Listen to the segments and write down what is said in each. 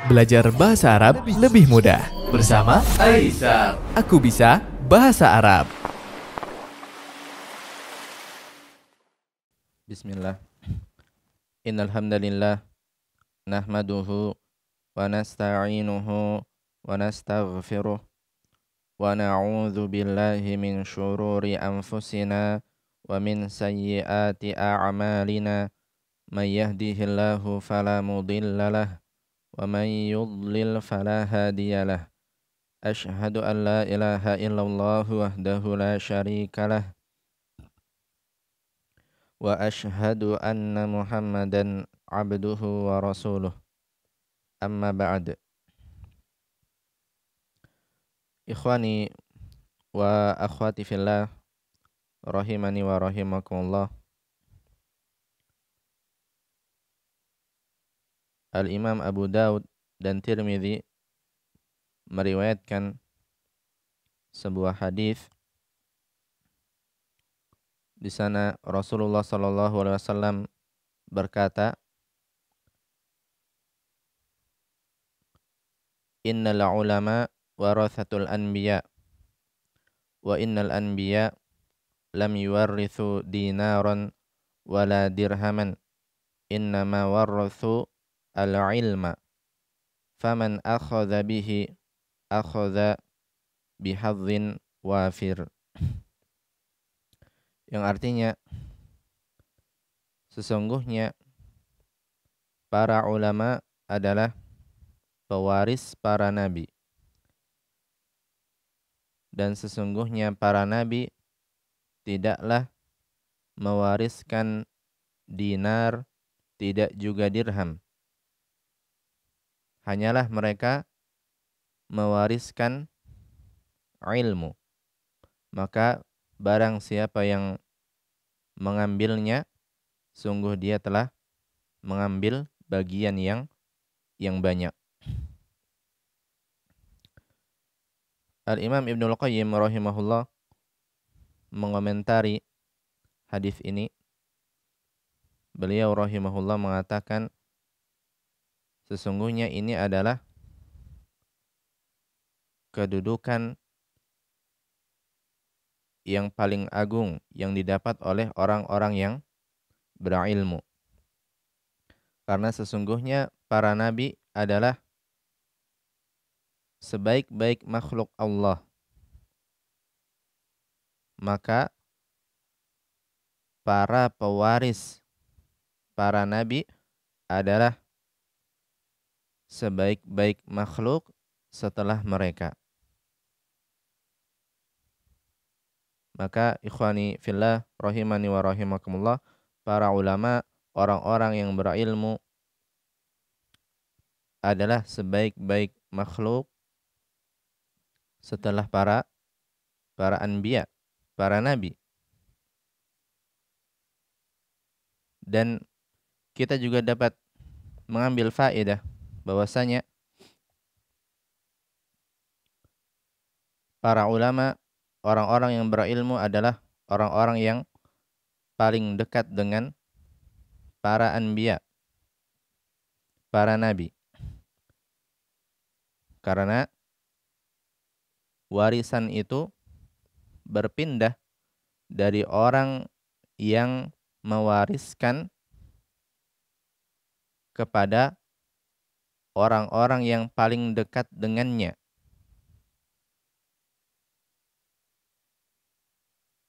Belajar bahasa Arab lebih mudah bersama Aisar. Aku bisa bahasa Arab. Bismillah. Innal hamdalillah nahmaduhu wa nasta'inuhu wa nastaghfiruh wa na'udzu billahi min syururi anfusina wa min sayyiati a'malina may yahdihillahu fala mudhillalah wa may yudlil fala hadiyalah. Asyhadu an la ilaha illallah wahdahu la syarikalah wa asyhadu anna Muhammadan abduhu wa rasuluh. Amma ba'd. Ikhwani wa akhwati fillah, rahimani wa rahimakumullah. Al-Imam Abu Daud dan Tirmidzi meriwayatkan sebuah hadis. Di sana Rasulullah sallallahu alaihi wasallam berkata, "Innal ulama warathatul anbiya wa innal anbiya lam yuwarrithu dinaran wala dirhaman, innama warathu al-ilma, faman akhadha bihi akhadha bihadzin wafir." Yang artinya, sesungguhnya para ulama adalah pewaris para nabi, dan sesungguhnya para nabi tidaklah mewariskan dinar, tidak juga dirham. Hanyalah mereka mewariskan ilmu. Maka barang siapa yang mengambilnya, sungguh dia telah mengambil bagian yang banyak. Al-Imam Ibnul Qayyim rahimahullah mengomentari hadis ini. Beliau rahimahullah mengatakan, sesungguhnya ini adalah kedudukan yang paling agung yang didapat oleh orang-orang yang berilmu. Karena sesungguhnya para nabi adalah sebaik-baik makhluk Allah. Maka para pewaris para nabi adalah sebaik-baik makhluk setelah mereka. Maka ikhwani fillah, rahimani wa rahimakumullah, para ulama, orang-orang yang berilmu adalah sebaik-baik makhluk setelah para anbiya, para nabi. Dan kita juga dapat mengambil faedah bahwasanya para ulama, orang-orang yang berilmu adalah orang-orang yang paling dekat dengan para anbiya, para nabi. Karena warisan itu berpindah dari orang yang mewariskan kepada orang-orang yang paling dekat dengannya.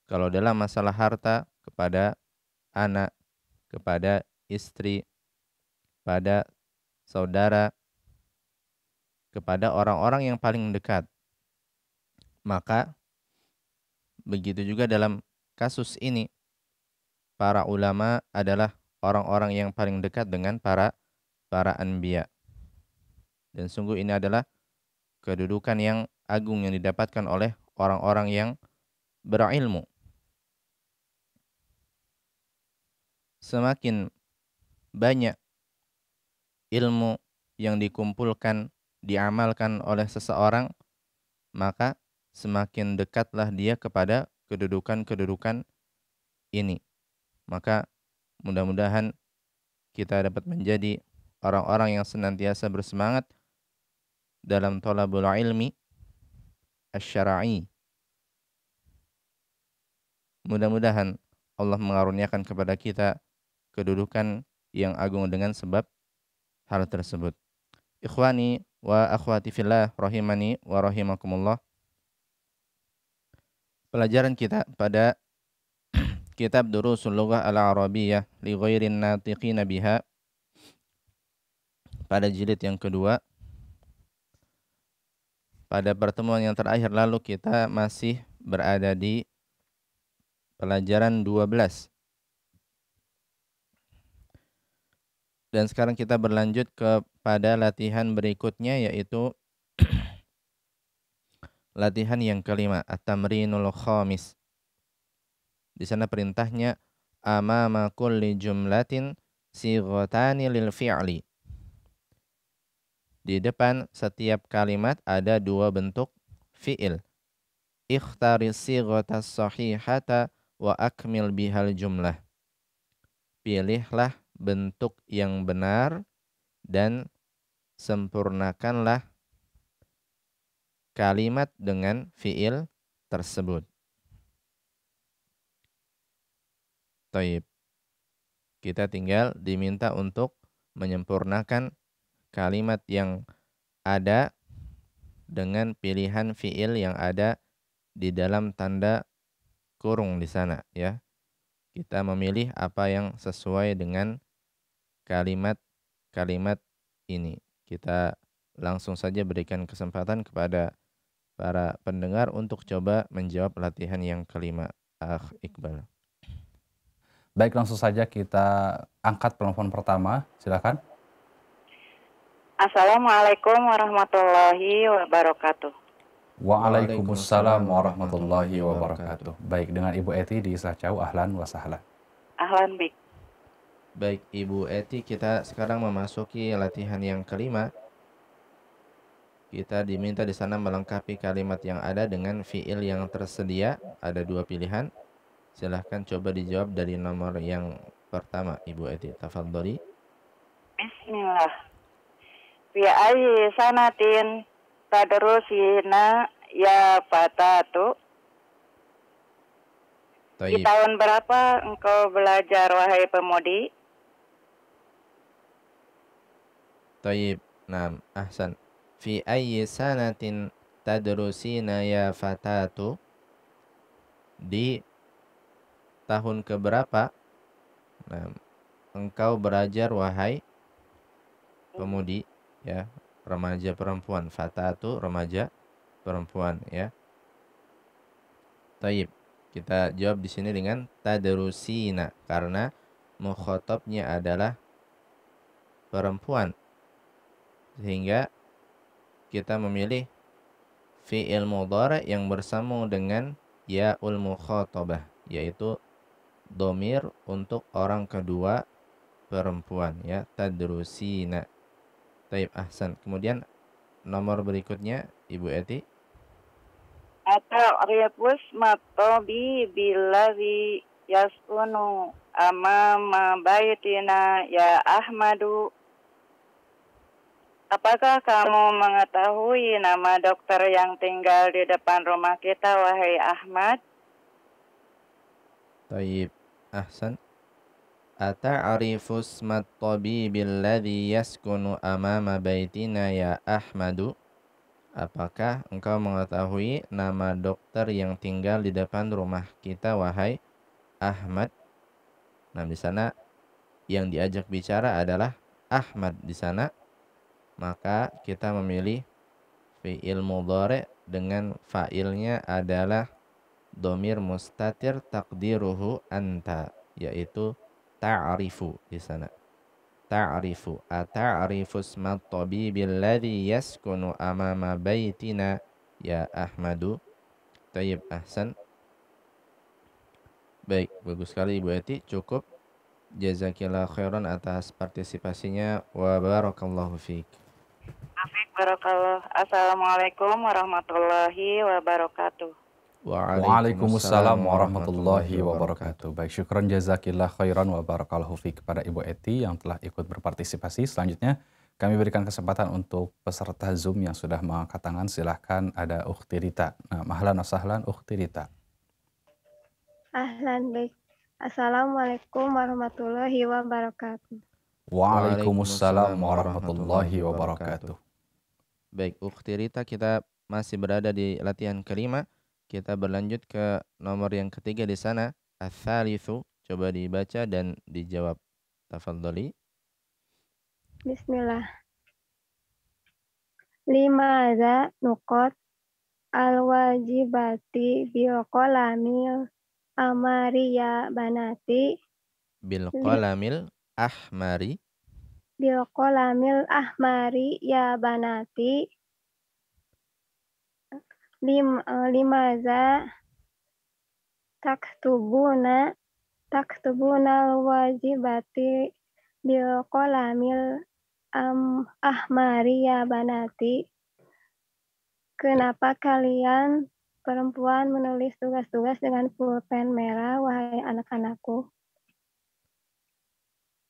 Kalau dalam masalah harta, kepada anak, kepada istri, pada saudara, kepada orang-orang yang paling dekat. Maka begitu juga dalam kasus ini, para ulama adalah orang-orang yang paling dekat dengan para anbiya. Dan sungguh ini adalah kedudukan yang agung yang didapatkan oleh orang-orang yang berilmu. Semakin banyak ilmu yang dikumpulkan, diamalkan oleh seseorang, maka semakin dekatlah dia kepada kedudukan-kedudukan ini. Maka mudah-mudahan kita dapat menjadi orang-orang yang senantiasa bersemangat dalam thalabul ilmi asy-syar'i. Mudah-mudahan Allah mengaruniakan kepada kita kedudukan yang agung dengan sebab hal tersebut. Ikhwani wa akhwati fillah rahimani wa rahimakumullah. Pelajaran kita pada kitab Durusul Lughah Al-Arabiyyah li ghairin natiqina biha pada jilid yang kedua. Pada pertemuan yang terakhir lalu kita masih berada di pelajaran 12. Dan sekarang kita berlanjut kepada latihan berikutnya, yaitu latihan yang kelima, at-tamrinul khamis. Di sana perintahnya amama kulli jumlatin sighatani lil fi'li. Di depan setiap kalimat ada dua bentuk fi'il. Ikhtaris sighatas sahihata wa akmil bihal jumlah. Pilihlah bentuk yang benar dan sempurnakanlah kalimat dengan fi'il tersebut. Taib. Kita tinggal diminta untuk menyempurnakan kalimat yang ada dengan pilihan fi'il yang ada di dalam tanda kurung di sana, ya. Kita memilih apa yang sesuai dengan kalimat-kalimat ini. Kita langsung saja berikan kesempatan kepada para pendengar untuk coba menjawab latihan yang kelima. Iqbal. Baik, langsung saja kita angkat penelpon pertama. Silakan. Assalamualaikum warahmatullahi wabarakatuh. Waalaikumsalam warahmatullahi wabarakatuh. Baik, dengan Ibu Eti di Sacau, ahlan wa sahlan. Ahlan bik. Baik, Ibu Eti, kita sekarang memasuki latihan yang kelima. Kita diminta di sana melengkapi kalimat yang ada dengan fiil yang tersedia. Ada dua pilihan. Silahkan coba dijawab dari nomor yang pertama, Ibu Eti. Tafadholi. Bismillah. Fi ayyi sanatin tadrusina ya fatatu. Di tahun berapa engkau belajar wahai pemudi? Taib. Naam, ahsan. Fi ayyi sanatin tadrusina ya fatatu. Di tahun keberapa engkau belajar wahai pemudi, ya, remaja perempuan. Fatatu, remaja perempuan, ya. Taib. Kita jawab di sini dengan tadrusina karena mukhatabnya adalah perempuan. Sehingga kita memilih fi'il mudhari' yang bersambung dengan ya'ul mukhatabah, yaitu dhamir untuk orang kedua perempuan, ya, tadrusina. Taib, ahsan. Kemudian nomor berikutnya, Ibu Eti. At-ta'rifus matobi billazi yaskunu amama baitina ya Ahmadu. Apakah kamu mengetahui nama dokter yang tinggal di depan rumah kita, wahai Ahmad? Taib, ahsan. Ata'rifus mat-tabibil ladzi yaskunu amama baitina ya Ahmadu. Apakah engkau mengetahui nama dokter yang tinggal di depan rumah kita, wahai Ahmad? Nah, di sana yang diajak bicara adalah Ahmad di sana. Maka kita memilih fi'il mudhari' dengan fa'ilnya adalah dhamir mustatir taqdiruhu anta, yaitu ta'rifu di sana. Ta'rifu. Ata'rifus mat-tabibil ladzi yaskunu amama baitina ya Ahmadu. Tayyib, ahsan. Baik, bagus sekali Ibu Eti, cukup. Jazakillah khairan atas partisipasinya wa barakallahu fiik. Barakallah. Assalamualaikum warahmatullahi wabarakatuh. Waalaikumsalam warahmatullahi wabarakatuh. Baik, syukran jazakillah khairan wa barakallahu fiik kepada Ibu Eti yang telah ikut berpartisipasi. Selanjutnya Kami berikan kesempatan untuk peserta Zoom yang sudah mengangkat tangan. Silahkan, ada Ukhti Rita. Nah, ahlan wa sahlan Ukhti Rita. Ahlan, baik. Assalamualaikum warahmatullahi wabarakatuh. Waalaikumsalam warahmatullahi wabarakatuh. Baik, Ukhti Rita, kita masih berada di latihan kelima. Kita berlanjut ke nomor yang ketiga di sana. Ats-tsalitsu. Coba dibaca dan dijawab. Tafadhali. Bismillah. Limadza nuqat al-wajibati bil qalamil amari ya banati Bil qalamil ahmari. bil qalamil ahmari ya banati limadza taktubuna al-wajibati bil qalamil ahmari ya banati. Kenapa kalian perempuan menulis tugas-tugas dengan pulpen merah, wahai anak-anakku?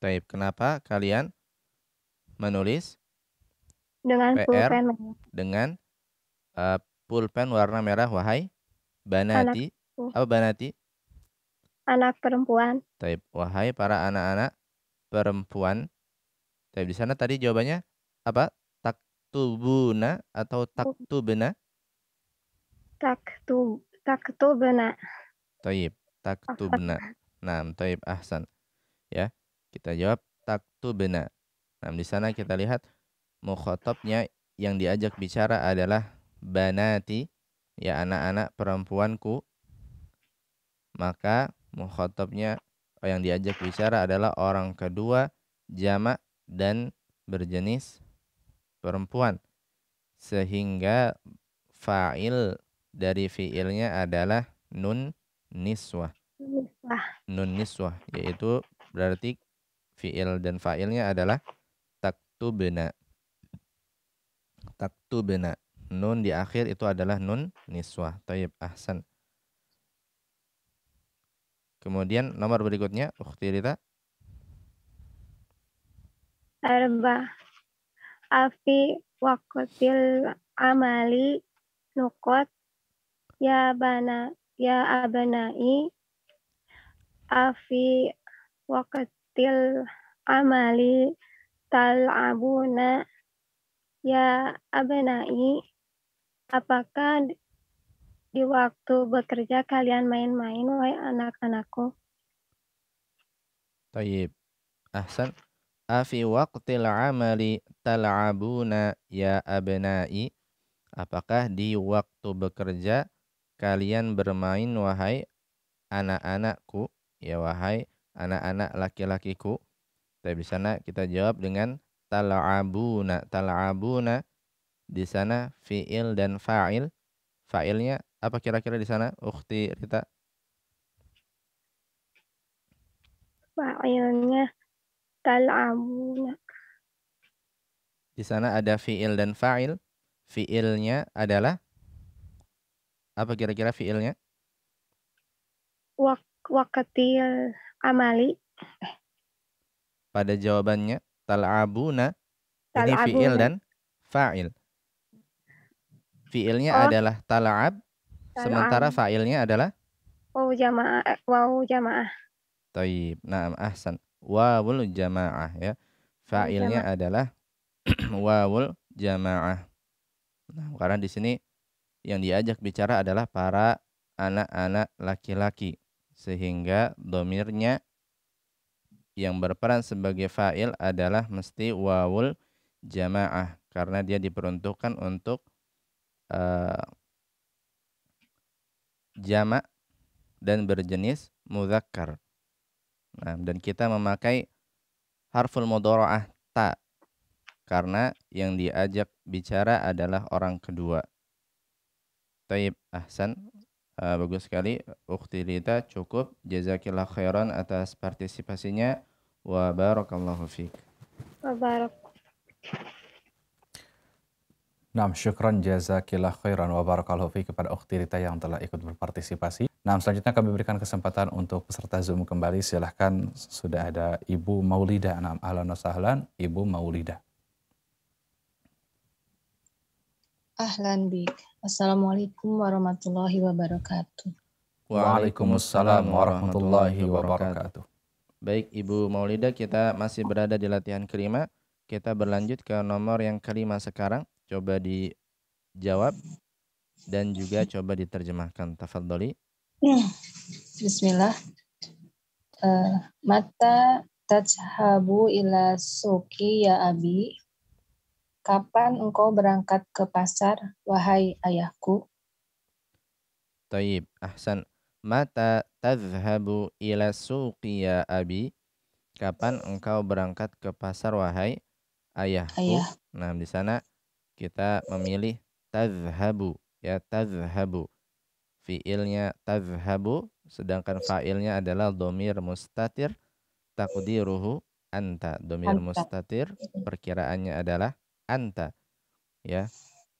Taib, kenapa kalian menulis Dengan PR pulpen merah. dengan pulpen warna merah, wahai banati? Anakku. Apa banati? Anak perempuan. Taib, wahai para anak-anak perempuan. Taib, di sana tadi jawabannya apa? Taktubuna atau taktubna? Taktubna. Taib, taktubna. Nah, taib, ahsan. Ya, kita jawab taktubna. Nah, di sana kita lihat mukhatabnya yang diajak bicara adalah banati, ya anak-anak perempuanku. Maka mukhatabnya yang diajak bicara adalah orang kedua, jamak dan berjenis perempuan. Sehingga fa'il dari fi'ilnya adalah nun niswah. Nun niswah, yaitu berarti fi'il dan fa'ilnya adalah taktubna. Taktubna. Nun di akhir itu adalah nun niswah. Tayyib, ahsan. Kemudian nomor berikutnya, Ukhti Rita. Arba. Afi waqtil amali nuqat ya abanai. Afi waqtil amali tal'abuna ya abanai. Apakah di waktu bekerja kalian main-main, wahai anak-anakku? Tayyib, ahsan. Afi waqtil amali tal'abuna ya abnai. Apakah di waktu bekerja kalian bermain, wahai anak-anakku? Ya, wahai anak-anak laki-lakiku. Tapi di sana kita jawab dengan tal'abuna. Tal'abuna di sana fi'il dan fa'il. Fa'ilnya apa kira-kira di sana, Ukhti Rita? Fa'ilnya tal'abuna. Di sana ada fi'il dan fa'il. Fi'ilnya adalah apa kira-kira fi'ilnya? Waqtil amali. Pada jawabannya tal'abuna. Ini fi'il dan fa'il. Fi'ilnya adalah tal'ab, sementara fa'ilnya adalah waw jamaah. Taib, na'am, ahsan. Wawul jamaah, ya. Fa'ilnya adalah wawul jamaah. Nah, karena di sini yang diajak bicara adalah para anak-anak laki-laki, sehingga domirnya yang berperan sebagai fa'il adalah mesti wawul jamaah, karena dia diperuntukkan untuk jamak dan berjenis mudzakkar. Nah, dan kita memakai harful mudhara'ah ta karena yang diajak bicara adalah orang kedua. Taib, ahsan. Bagus sekali Ukhti Rita, cukup. Jazakillah khairan atas partisipasinya. Wa barakallahu fiik. Wa barak. Nah, syukran jazakillah khairan wa barakallahu fiik kepada Ukhti Rita yang telah ikut berpartisipasi. Nah, selanjutnya kami berikan kesempatan untuk peserta Zoom kembali. Silahkan, sudah ada Ibu Maulida. Nah, ahlan wa sahlan Ibu Maulida. Ahlan bik. Assalamualaikum warahmatullahi wabarakatuh. Waalaikumsalam warahmatullahi wabarakatuh. Baik, Ibu Maulida, kita masih berada di latihan kelima. Kita berlanjut ke nomor yang kelima sekarang. Coba dijawab dan juga coba diterjemahkan. Tafadholi. Bismillah. Mata tajhabu ila suki ya abi. Kapan engkau berangkat ke pasar, wahai ayahku? Taib, ahsan. Mata tadhhabu ila suqi ya abi. Kapan engkau berangkat ke pasar, wahai ayahku? Ayah. Nah, di sana kita memilih tadhhabu, ya, tadhhabu. Fiilnya tadhhabu, sedangkan fa'ilnya adalah dhamir mustatir, taqdiruhu anta. Dhamir mustatir, perkiraannya adalah anta, ya.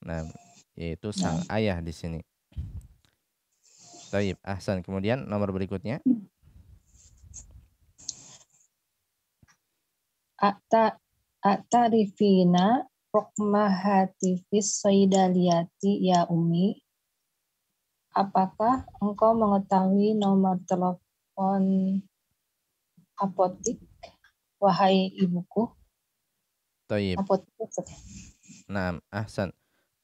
Nah, yaitu sang ayah di sini. Taib, ahsan. Kemudian nomor berikutnya. A'tarifina rokma hatifis saidaliyati ya umi. Apakah engkau mengetahui nomor telepon apotik, wahai ibuku? Taib. Apotik. Naam, ahsan.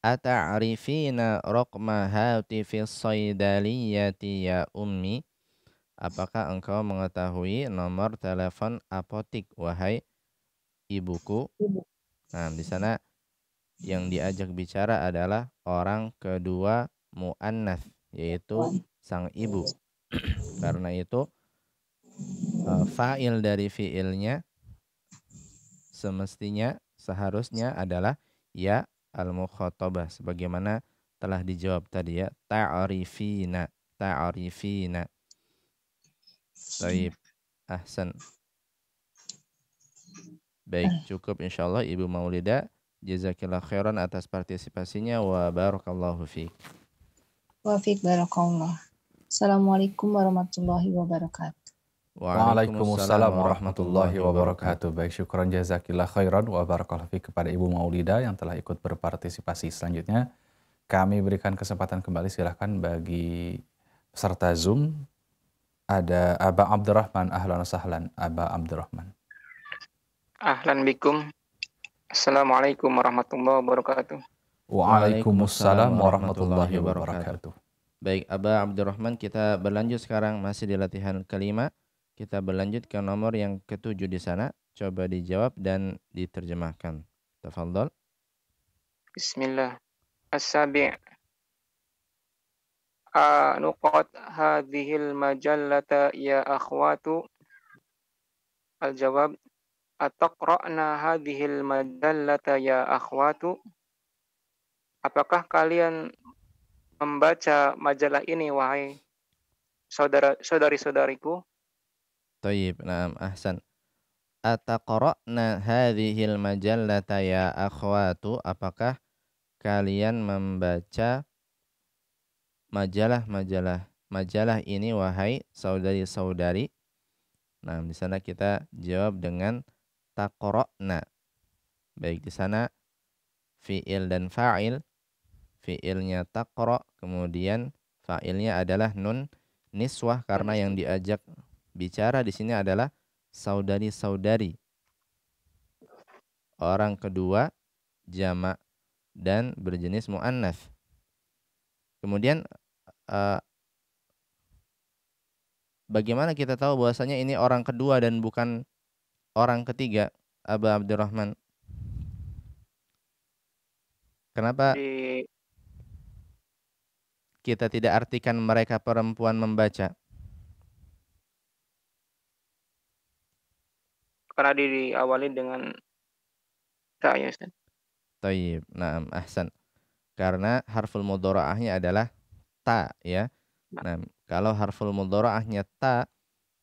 Ata'rifina raqma hatifis saidaliyati ya ummi. Apakah engkau mengetahui nomor telepon apotik, wahai ibuku? Nah, di sana yang diajak bicara adalah orang kedua muannats, yaitu sang ibu. Karena itu fa'il dari fi'ilnya semestinya seharusnya adalah ya al-mukhatabah, sebagaimana telah dijawab tadi, ya, ta'rifina, ta'rifina. Baik, ahsan. Baik, cukup insyaallah Ibu Maulida. Jazakillah khairan atas partisipasinya wa barakallahu fiik. Wa fiik barakallah. Assalamualaikum warahmatullahi wabarakatuh. Waalaikumsalam warahmatullahi wabarakatuh. Baik, syukran jazakillah khairan wa barakallahu fiik kepada Ibu Maulida yang telah ikut berpartisipasi. Selanjutnya kami berikan kesempatan kembali, silahkan bagi peserta Zoom. Ada Aba Abdurrahman, ahlan sahlan Aba Abdurrahman. Ahlan bikum. Assalamualaikum warahmatullahi wabarakatuh. Waalaikumsalam warahmatullahi wabarakatuh. Baik, Aba Abdurrahman, kita berlanjut sekarang masih di latihan kelima. Kita berlanjut ke nomor yang ketujuh di sana. Coba dijawab dan diterjemahkan. Tafadhol. Bismillah. As-sabi' nuqat hadhil majallata ya akhwatu. Al-jawab, ataqra'na hadhil majallata ya akhwatu. Apakah kalian membaca majalah ini, wahai saudari-saudariku? Tayyib, naam, ahsan. Ataqra'na hadhil majallata ya akhwatu. Apakah kalian membaca majalah ini, wahai saudari-saudari? Nah, di sana kita jawab dengan taqra'na. Baik, di sana fi'il dan fa'il. Fi'ilnya taqra', kemudian fa'ilnya adalah nun niswah karena yang diajak bicara di sini adalah saudari-saudari. Orang kedua jamak dan berjenis muannats. Kemudian bagaimana kita tahu bahwasanya ini orang kedua dan bukan orang ketiga, Aba Abdurrahman? Kenapa kita tidak artikan mereka perempuan membaca? Karena diawali dengan ta, ya Ustaz. Tayyib, naam, ahsan. Karena harful mudharaahnya adalah ta, ya. Nah, kalau harful mudharaahnya ta,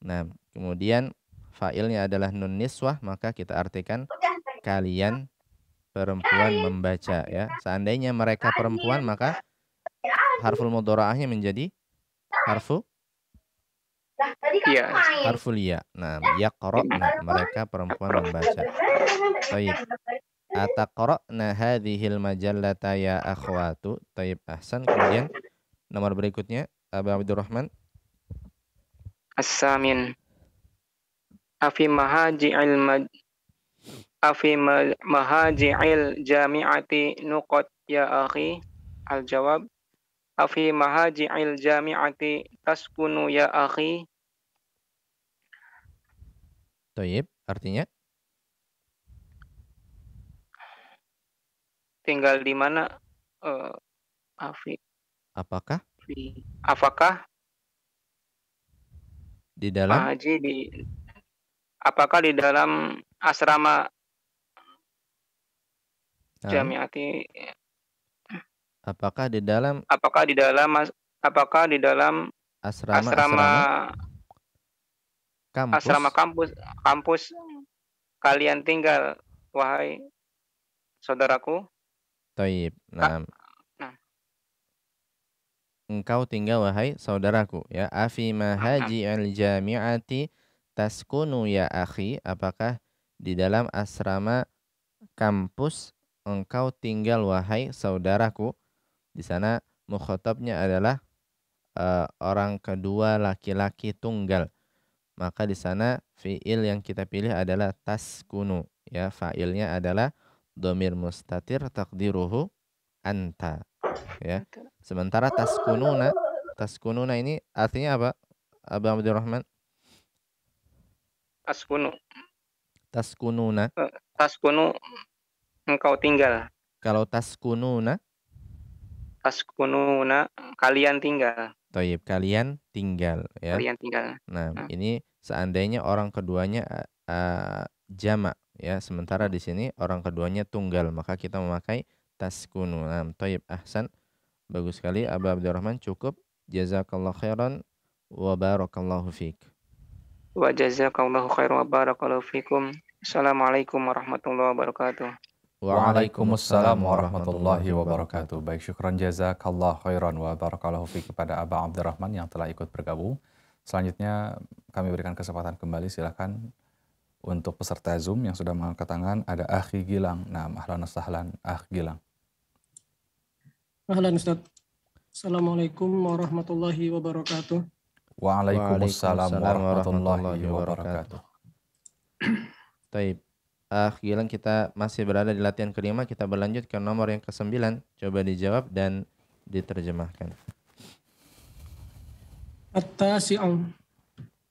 nah, kemudian fa'ilnya adalah nun niswah, maka kita artikan kalian perempuan membaca, ya. Seandainya mereka perempuan, maka harful mudharaahnya menjadi harful ya. Harful ya. Nah, yaqra'na, mereka perempuan membaca. Baik. Ataqra'na hadhil majallata ya akhwatu. Taib, ahsan. Kemudian nomor berikutnya Abu Abdurrahman. As-samin. Afi mahaji'il jami'ati nuqat ya akhi. Al-jawab. Afi mahaji'il jami'ati taskunu ya akhi. Taib, artinya? Tinggal di mana? Afi. Apakah? Apakah Di dalam? Apakah di dalam asrama jami'ati? Apakah di dalam asrama kampus kalian tinggal, wahai saudaraku? Taib. Nah. Engkau tinggal, wahai saudaraku, ya. Afi mahaji'il jami'ati taskunu ya akhi. Apakah di dalam asrama kampus engkau tinggal, wahai saudaraku? Di sana mukhatabnya adalah orang kedua laki-laki tunggal. Maka di sana fiil yang kita pilih adalah taskunu, ya. Fa'ilnya adalah dhamir mustatir taqdiruhu anta, ya. Sementara taskununa ini artinya apa, Abu Abdurrahman? Taskununa. Taskunu, engkau tinggal. Kalau taskununa, kalian tinggal. Taib, kalian tinggal, ya. Kalian tinggal. Nah, ini seandainya orang keduanya jamak, ya. Sementara di sini orang keduanya tunggal, maka kita memakai taskunu. Nah, taib, ahsan. Bagus sekali Abu Abdurrahman, cukup. Jazakallahu khairan wa barakallahu fiik. Wa jazakallahu khairan wa barakallahu fiikum. Assalamualaikum warahmatullahi wabarakatuh. Waalaikumsalam warahmatullahi wabarakatuh. Baik, syukran jazakallahu khairan wa barakallahu fiik kepada Abu Abdurrahman yang telah ikut bergabung. Selanjutnya kami berikan kesempatan kembali, silakan untuk peserta Zoom yang sudah mengangkat tangan. Ada Akhi Gilang. Nah, ahlan sahlan Akh Gilang. Ahlan Ustaz. Assalamualaikum warahmatullahi wabarakatuh. Waalaikumsalam warahmatullahi wabarakatuh. Taib. Gilang, kita masih berada di latihan kelima. Kita berlanjut ke nomor yang ke-9. Coba dijawab dan diterjemahkan. At-tasi'u.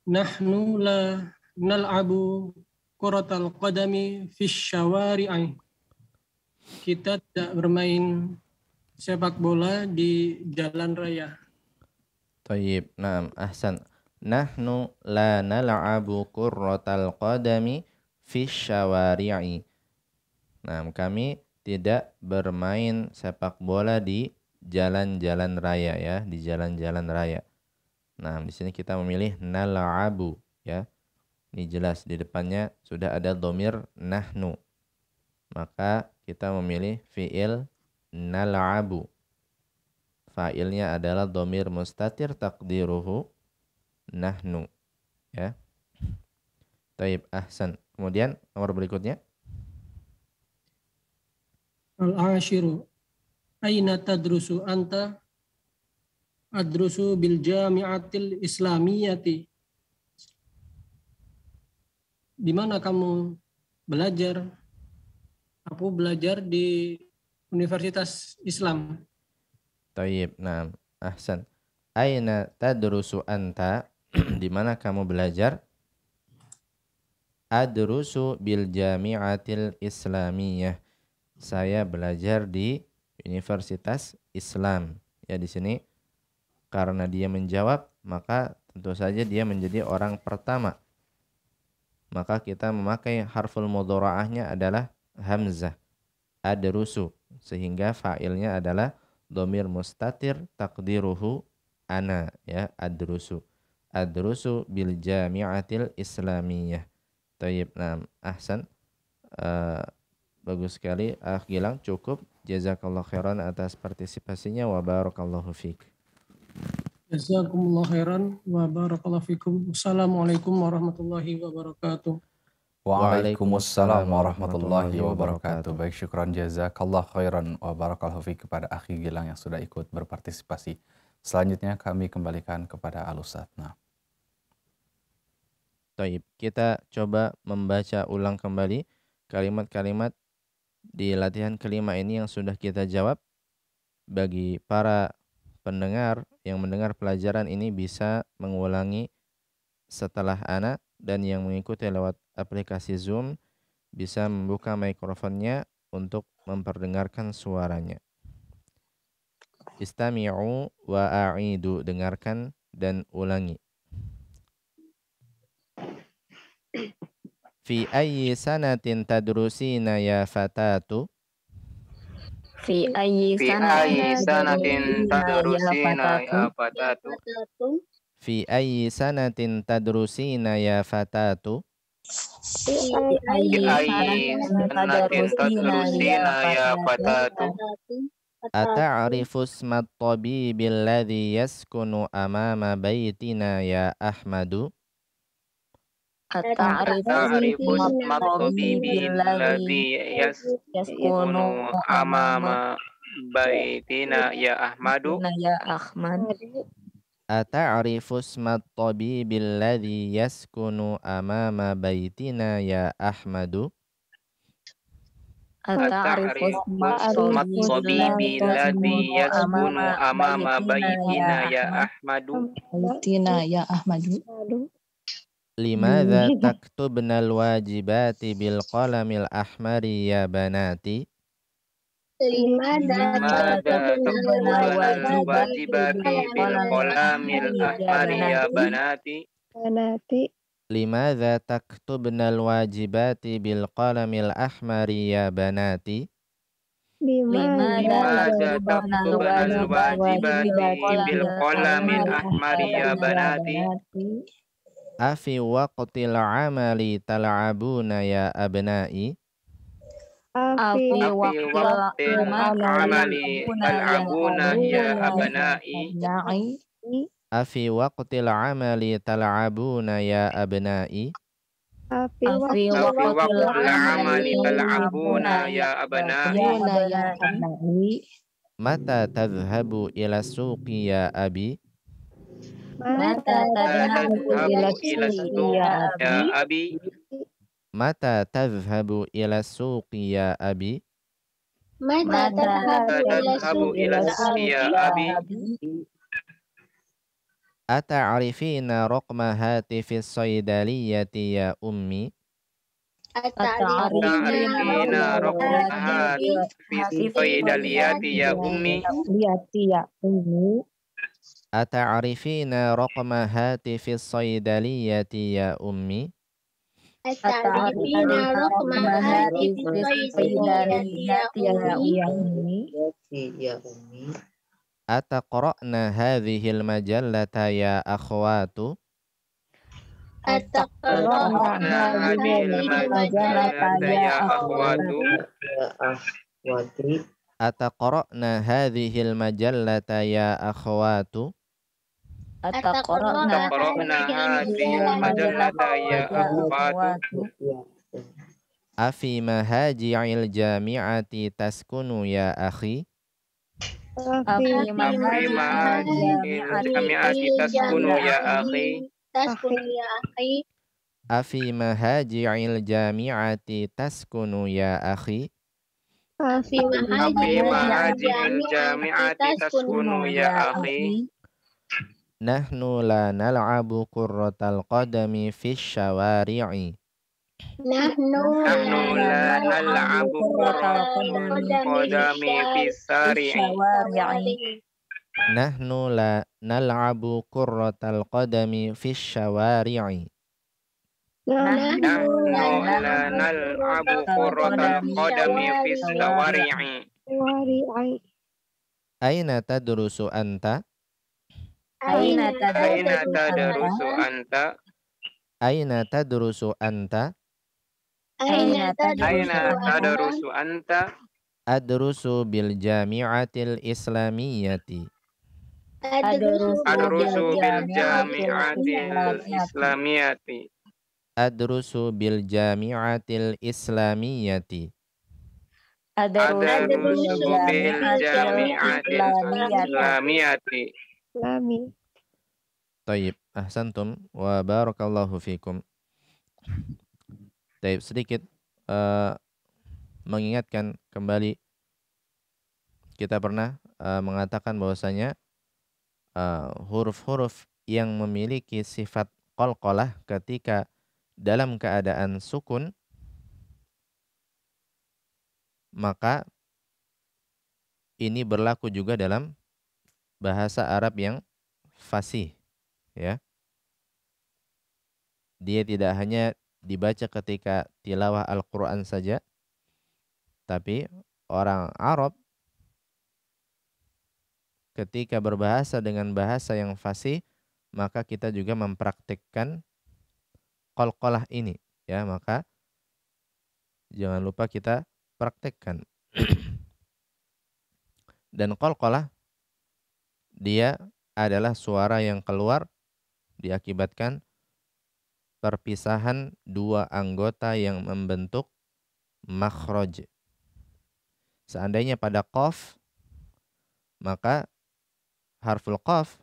Nahnu la nal'abu kuratal qadami fish syawari'i. Kita tidak bermain sepak bola di jalan raya. Tayyib, naam, ahsan. Nahnu la nal'abu kurratal qadami fi syawari'i. Nah, kami tidak bermain sepak bola di jalan-jalan raya, ya, di jalan-jalan raya. Nah, di sini kita memilih nal'abu, ya. Ini jelas di depannya sudah ada dhamir nahnu. Maka kita memilih fi'il nal'abu. Fa'ilnya adalah dhamir mustatir taqdiruhu nahnu, ya. Taib, ahsan. Kemudian nomor berikutnya. Al-ashiru. Aina tadrusu anta? Adrusu bil jami'atil islamiyati. Di mana kamu belajar? Aku belajar di Universitas Islam. Taib, nah, ahsan. Aina tadrusu anta? Di mana kamu belajar? Adrusu bil jami'atil islamiyah. Saya belajar di Universitas Islam. Ya, di sini karena dia menjawab, maka tentu saja dia menjadi orang pertama. Maka kita memakai harful mudhora'ahnya adalah hamzah. Adrusu, sehingga fa'ilnya adalah dhamir mustatir taqdiruhu ana, ya, adrusu. Adrusu bil jami'atil islamiyah. Tayyib, nah, ahsan. Bagus sekali Gilang, cukup. Jazakallahu khairan atas partisipasinya wa barakallahu fiik. Jazakumullah khairan wa barakallahu fikum. Assalamualaikum warahmatullahi wabarakatuh. Waalaikumsalam warahmatullahi wabarakatuh. Baik, syukran jazakallah khairan wa barakallahu fiik kepada Akhi Gilang yang sudah ikut berpartisipasi. Selanjutnya kami kembalikan kepada Al-Ustadz. Nah. Taib, kita coba membaca ulang kembali kalimat-kalimat di latihan kelima ini yang sudah kita jawab. Bagi para pendengar yang mendengar pelajaran ini bisa mengulangi setelah ana, dan yang mengikuti lewat aplikasi Zoom bisa membuka mikrofonnya untuk memperdengarkan suaranya. Istami'u wa a'idu, dengarkan dan ulangi. Fi ayyi sanatin tadrusina ya fatatu? Fi ayyi sanatin tadrusina ya fatatu? Fi ayyi sanatin tadrusina ya fatatu? Fi ayyi sanatin tadrusina ya fatatu? Ata'rifu ismat tabibil ladzi yaskunu amama baitina ya Ahmadu? Ata'rifu ismat tabibil ladzi yaskunu amama baitina ya Ahmadu? Ata'rifu ismat tabibil ladzi yaskunu amama baitina ya Ahmadu? Ata'rifu ismat tabibil ladzi yaskunu amama baitina ya Ahmadu? Baitina ya Ahmadu. Limadza taktubna al-wajibati bil qalamil ahmari ya banati? Limadza taktubna al-wajibati bil qalamil ahmari ya banati? Limadza taktubna al-wajibati bil qalamil ahmari ya banati? Limadza taktubna al-wajibati bil qalamil ahmari ya banati? Afi waqtil amali tal'abuna ya abna'i? Afi waqtil amali tal'abuna ya abna'i? Afi waqtil amali tal'abuna ya abna'i? Afi waqtil amali tal'abuna ya abna'i? Mata tadhhabu ila suqi ya abi? Mata tadhhabu ila suqi ya abi? Mata tadhhabu ila suqi ya abi? Mata tadhhabu ila suqi ya abi? Ata'rifina raqma hatifis saydaliyati ya ummi? Ata'rifina raqma hatifis saydaliyati ya ummi? Ata'rifina raqma hatifis saydaliyati ya ummi? Ata'rifina raqma hatifis saydaliyati ya ummi? Ataqra'na hadhil majallata ya akhwatu? Ataqra'na hadhil majallata ya akhwatu? Ataqra'na hadhil majallata ya akhwatu? Ataqra'na hadhil majallata ya akhwatu? Afi mahaji'il jami'ati taskunu ya akhi? Afi mahaji'il jami'ati taskunu ya akhi? Afi mahaji'il jami'ati taskunu ya akhi? Afi mahaji'il jami'ati taskunu ya akhi? Nahnu la nal'abu kurratal qadami fish syawari'i. Nahnu la nal'abu kurratal qadami fis syawari'i. Nahnu la nal'abu kurratal qadami fish syawari'i. Nahnu la nal'abu kurratal qadami fis syawari'i. Aina tadrusu anta? Aina tadrusu anta? Aina tadrusu anta? Aina tadrusu anta? Adrusu bil jami'atil islamiyyati. Adrusu bil jami'atil islamiyati. adrusu bil jami'atil islamiyati. Adrusu bil jami'atil islamiyati. Taib, ahsantum wa barakallahu fikum. Taib, sedikit mengingatkan kembali, kita pernah mengatakan bahwasanya huruf-huruf yang memiliki sifat qalqalah ketika dalam keadaan sukun, maka ini berlaku juga dalam bahasa Arab yang fasih, ya. Dia tidak hanya dibaca ketika tilawah Al-Quran saja, tapi orang Arab ketika berbahasa dengan bahasa yang fasih, maka kita juga mempraktikkan qalqalah ini, ya. Maka jangan lupa kita praktekkan. Dan qalqalah dia adalah suara yang keluar diakibatkan perpisahan dua anggota yang membentuk makhraj. Seandainya pada qaf, maka harful qaf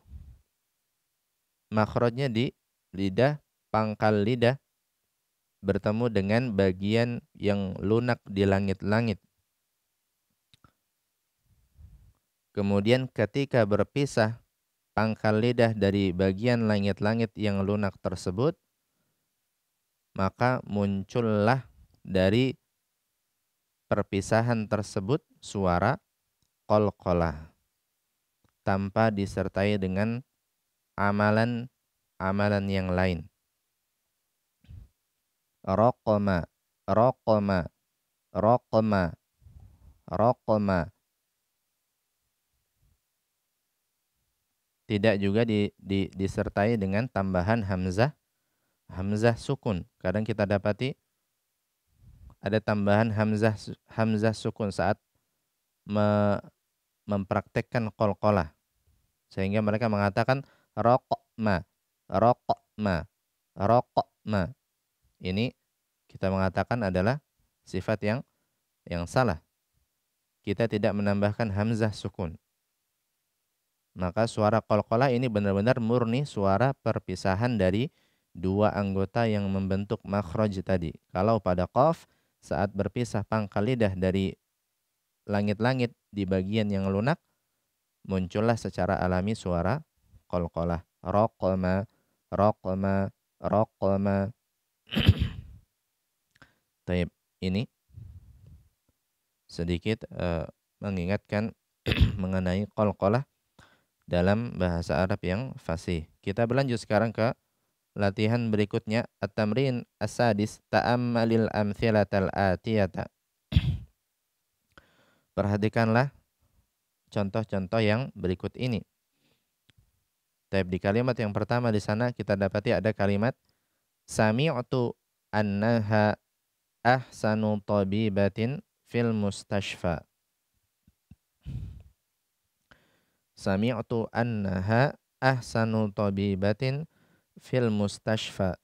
makhrajnya di lidah, pangkal lidah bertemu dengan bagian yang lunak di langit-langit. Kemudian ketika berpisah pangkal lidah dari bagian langit-langit yang lunak tersebut, maka muncullah dari perpisahan tersebut suara qalqalah tanpa disertai dengan amalan yang lain. Raqama, raqama, raqama, raqama. Tidak juga disertai dengan tambahan hamzah sukun. Kadang kita dapati ada tambahan hamzah sukun saat mempraktekkan qalqalah, sehingga mereka mengatakan raqma, raqma, raqma. Ini kita mengatakan adalah sifat yang salah. Kita tidak menambahkan hamzah sukun. Maka suara qalqalah ini benar-benar murni suara perpisahan dari dua anggota yang membentuk makhraj tadi. Kalau pada qaf, saat berpisah pangkal lidah dari langit-langit di bagian yang lunak, muncullah secara alami suara qalqalah. Raqama, raqama, raqama. Taib, ini sedikit mengingatkan mengenai qalqalah dalam bahasa Arab yang fasih. Kita berlanjut sekarang ke latihan berikutnya, at-tamrin as-sadis, ta'ammalil amthilatal atiyata. Perhatikanlah contoh-contoh yang berikut ini. Taib, di kalimat yang pertama di sana kita dapati ada kalimat sami'tu annaha ahsanu tabibatin fil mustashfa. Sami'tu annaha ahsanu tabibatin fil mustashfa.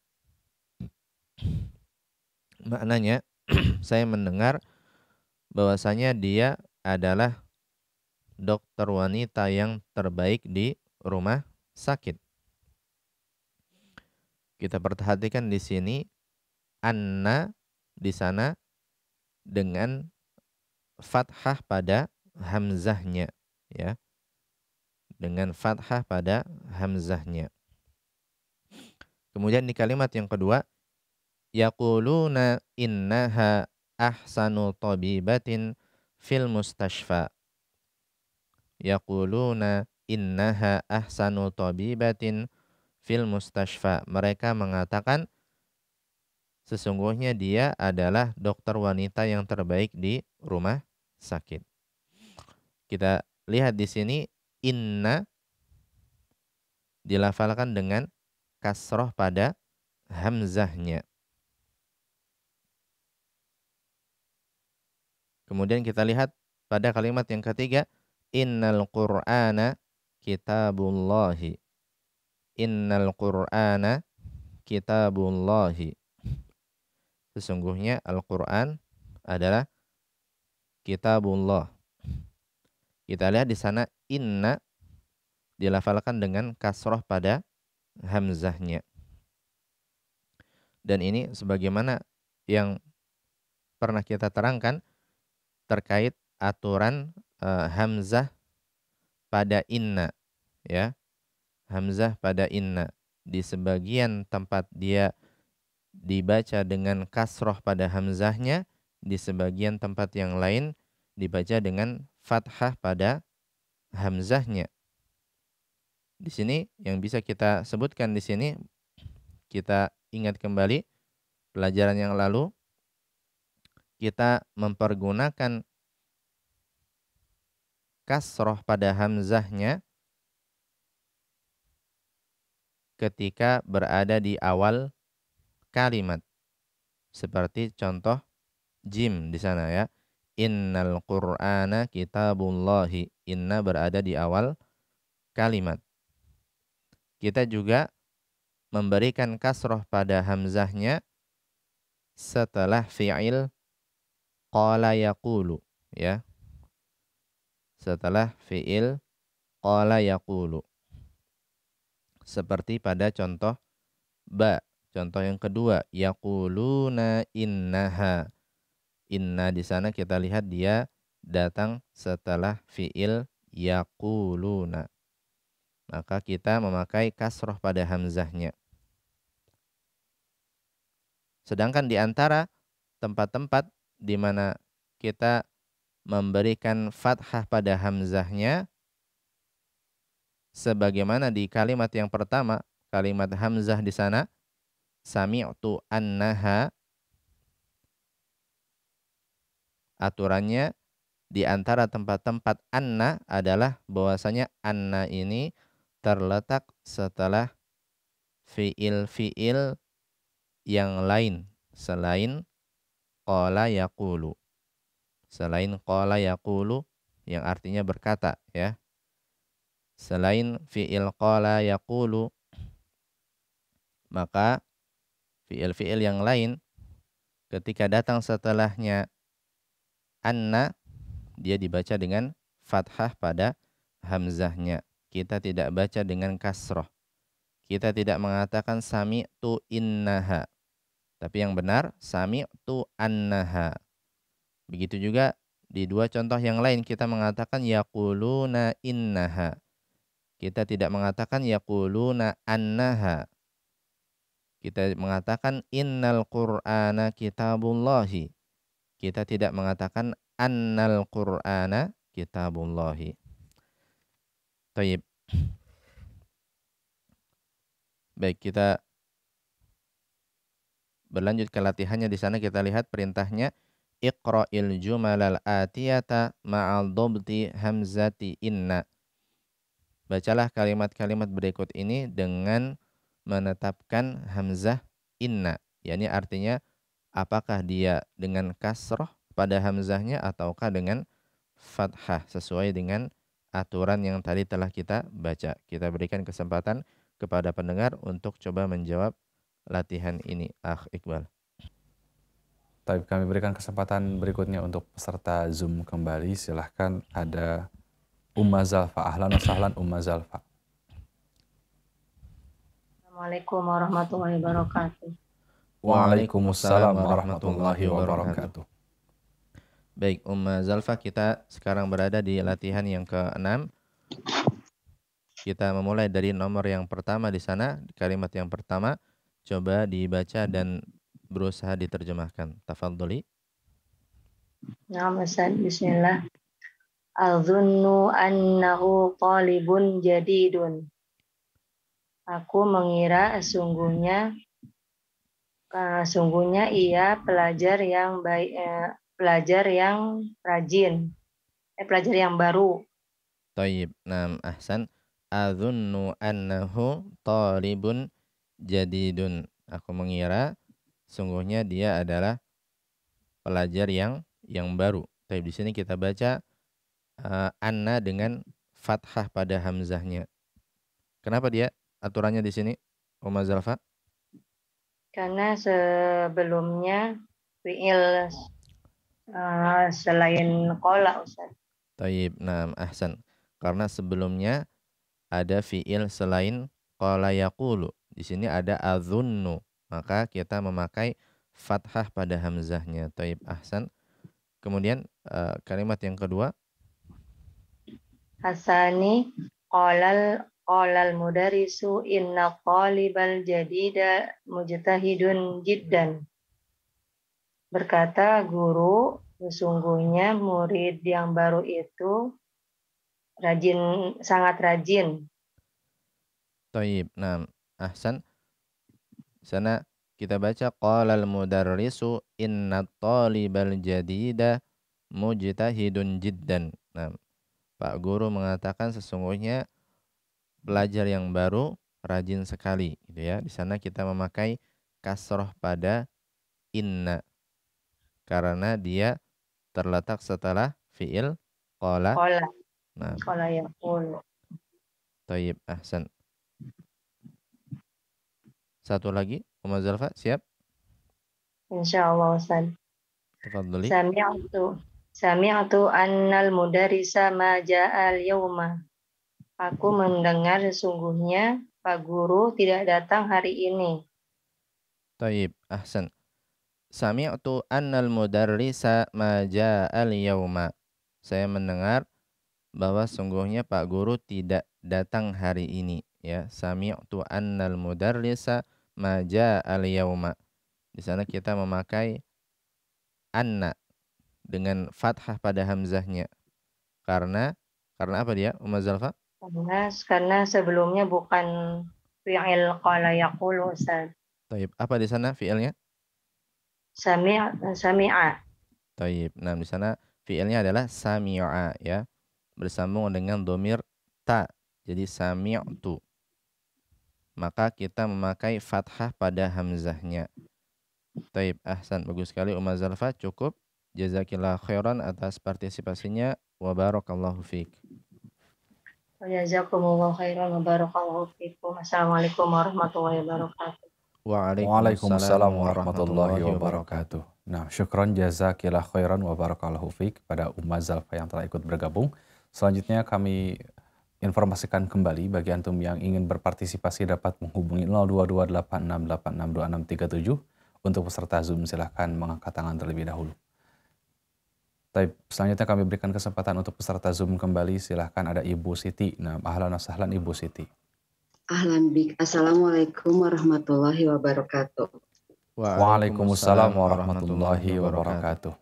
Maknanya saya mendengar bahwasanya dia adalah dokter wanita yang terbaik di rumah sakit. Kita perhatikan di sini anna di sana dengan fathah pada hamzahnya, ya. Dengan fathah pada hamzahnya. Kemudian di kalimat yang kedua, yaquluna innaha ahsanu tabibatin fil mustashfa. Yaquluna innaha ahsanu tabibatin fil mustashfa. Mereka mengatakan sesungguhnya dia adalah dokter wanita yang terbaik di rumah sakit. Kita lihat di sini inna dilafalkan dengan kasroh pada hamzahnya. Kemudian kita lihat pada kalimat yang ketiga, innal qur'ana kitabullahi. Innal qur'ana kitabullahi. Sesungguhnya Al-Quran adalah kitabullah. Kita lihat di sana inna dilafalkan dengan kasroh pada hamzahnya. Dan ini sebagaimana yang pernah kita terangkan terkait aturan hamzah pada inna, ya. Hamzah pada inna. Di sebagian tempat dia dibaca dengan kasroh pada hamzahnya, di sebagian tempat yang lain dibaca dengan fathah pada hamzahnya. Di sini yang bisa kita sebutkan di sini, kita ingat kembali pelajaran yang lalu, kita mempergunakan kasroh pada hamzahnya ketika berada di awal kalimat. Seperti contoh jim di sana, ya. Innal Qur'ana kitabullahi. Inna berada di awal kalimat. Kita juga memberikan kasroh pada hamzahnya setelah fi'il qala yaqulu, ya. Setelah fi'il qala yaqulu. Seperti pada contoh ba. Contoh yang kedua, yaquluna innaha. Inna di sana kita lihat dia datang setelah fi'il yaquluna. Maka kita memakai kasroh pada hamzahnya. Sedangkan di antara tempat-tempat di mana kita memberikan fathah pada hamzahnya, sebagaimana di kalimat yang pertama, kalimat hamzah di sana, sami'tu annaha, aturannya di antara tempat-tempat anna adalah bahwasanya anna ini terletak setelah fiil-fiil yang lain selain qala yaqulu. Selain qala yaqulu yang artinya berkata, ya. Selain fiil qala yaqulu, maka fiil-fiil yang lain ketika datang setelahnya anna, dia dibaca dengan fathah pada hamzahnya. Kita tidak baca dengan kasroh. Kita tidak mengatakan sami'tu innaha. Tapi yang benar sami'tu annaha. Begitu juga di dua contoh yang lain kita mengatakan yaquluna innaha. Kita tidak mengatakan yaquluna annaha. Kita mengatakan innal Qur'ana kitabullahi. Kita tidak mengatakan annal Qur'ana kitabullahi. Taib. Baik, kita berlanjut ke latihannya. Di sana kita lihat perintahnya, iqra'il jumalal atiyata ma'al dhabti hamzati inna. Bacalah kalimat-kalimat berikut ini dengan menetapkan hamzah inna. Yani artinya apakah dia dengan kasroh pada hamzahnya ataukah dengan fathah sesuai dengan aturan yang tadi telah kita baca. Kita berikan kesempatan kepada pendengar untuk coba menjawab latihan ini. Iqbal. Baik, kami berikan kesempatan berikutnya untuk peserta Zoom kembali. Silahkan, ada Umma Zalfa. Ahlan wa sahlan Umma Zalfa. Assalamualaikum warahmatullahi wabarakatuh. Waalaikumsalam warahmatullahi wabarakatuh. Baik, Umma Zalfa, kita sekarang berada di latihan yang ke-6. Kita memulai dari nomor yang pertama di sana, kalimat yang pertama. Coba dibaca dan berusaha diterjemahkan. Tafadholi. Nah, bismillah. Azunnu annahu talibun jadidun. Aku mengira sungguhnya ia pelajar yang baik, pelajar yang rajin, pelajar yang baru. Taib. Naam, ahsan. Azunnu annahu talibun jadidun. Aku mengira sungguhnya dia adalah pelajar yang baru. Taib, di sini kita baca anna dengan fathah pada hamzahnya. Kenapa dia aturannya di sini, Umma Zalfa? Karena sebelumnya fiil selain qala Ustaz. Taib. Nah, ahsan. Karena sebelumnya ada fiil selain qala yaqulu. Di sini ada adzunnu. Maka kita memakai fathah pada hamzahnya. Taib, ahsan. Kemudian kalimat yang kedua. Hasani qolal mudarisu inna qalibal jadida mujtahidun jiddan. Berkata guru, sesungguhnya murid yang baru itu sangat rajin. Taib. Nah, ahsan. Sana kita baca qalal mudarrisu inna talibal jadida mujtahidun jiddan. Nah, Pak Guru mengatakan sesungguhnya pelajar yang baru rajin sekali, gitu ya. Di sana kita memakai kasroh pada inna karena dia terletak setelah fiil qala. Nah, qala yaqulu. Taib, ahsan. Satu lagi, Umar Zalfa, siap? Insyaallah Ustaz. Tafadhali. Sami'tu annal mudarrisa ma ja'al yauma. Aku mendengar sesungguhnya Pak Guru tidak datang hari ini. Taib, ahsan. Sami'tu annal mudarrisa ma ja'al yauma. Saya mendengar bahwa sungguhnya Pak Guru tidak datang hari ini, ya. Sami'tu annal mudarrisa ma ja'al yauma. Di sana kita memakai anna dengan fathah pada hamzahnya. Karena apa dia, Umar Zalfa? Karena sebelumnya bukan fi'il qala yaqulu Ustaz. Taib. Apa di sana fi'ilnya? Sami'a. Taib. Nah, di sana fi'ilnya adalah sami'a, ya. Bersambung dengan domir ta. Jadi sami'tu. Maka kita memakai fathah pada hamzahnya. Taib, ahsan. Bagus sekali Umar Zalfa, cukup. Jazakillah khairan atas partisipasinya. Wa barakallahu fiik. Wa jazakumullahu khairan wa barakallahu fiikum. Assalamualaikum warahmatullahi wabarakatuh. Waalaikumsalam warahmatullahi wabarakatuh. Nah, syukron jazakillah khairan wa barakallahu fiik kepada Umar Zalfa yang telah ikut bergabung. Selanjutnya kami informasikan kembali bagi antum yang ingin berpartisipasi dapat menghubungi 022868662637. Untuk peserta Zoom silahkan mengangkat tangan terlebih dahulu. Baik, selanjutnya kami berikan kesempatan untuk peserta Zoom kembali. Silahkan ada Ibu Siti. Nah, ahlan wa sahlan Ibu Siti. Ahlan bik. Assalamualaikum warahmatullahi wabarakatuh. Waalaikumsalam warahmatullahi wabarakatuh.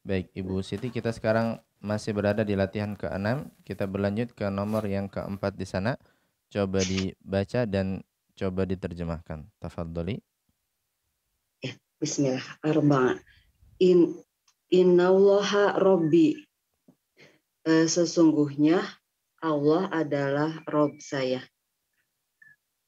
Baik, Ibu Siti, kita sekarang masih berada di latihan ke-6. Kita berlanjut ke nomor yang ke-4 di sana. Coba dibaca dan coba diterjemahkan. Tafadhali. Bismillah. Innallaha Rabbi. Sesungguhnya Allah adalah Rob saya.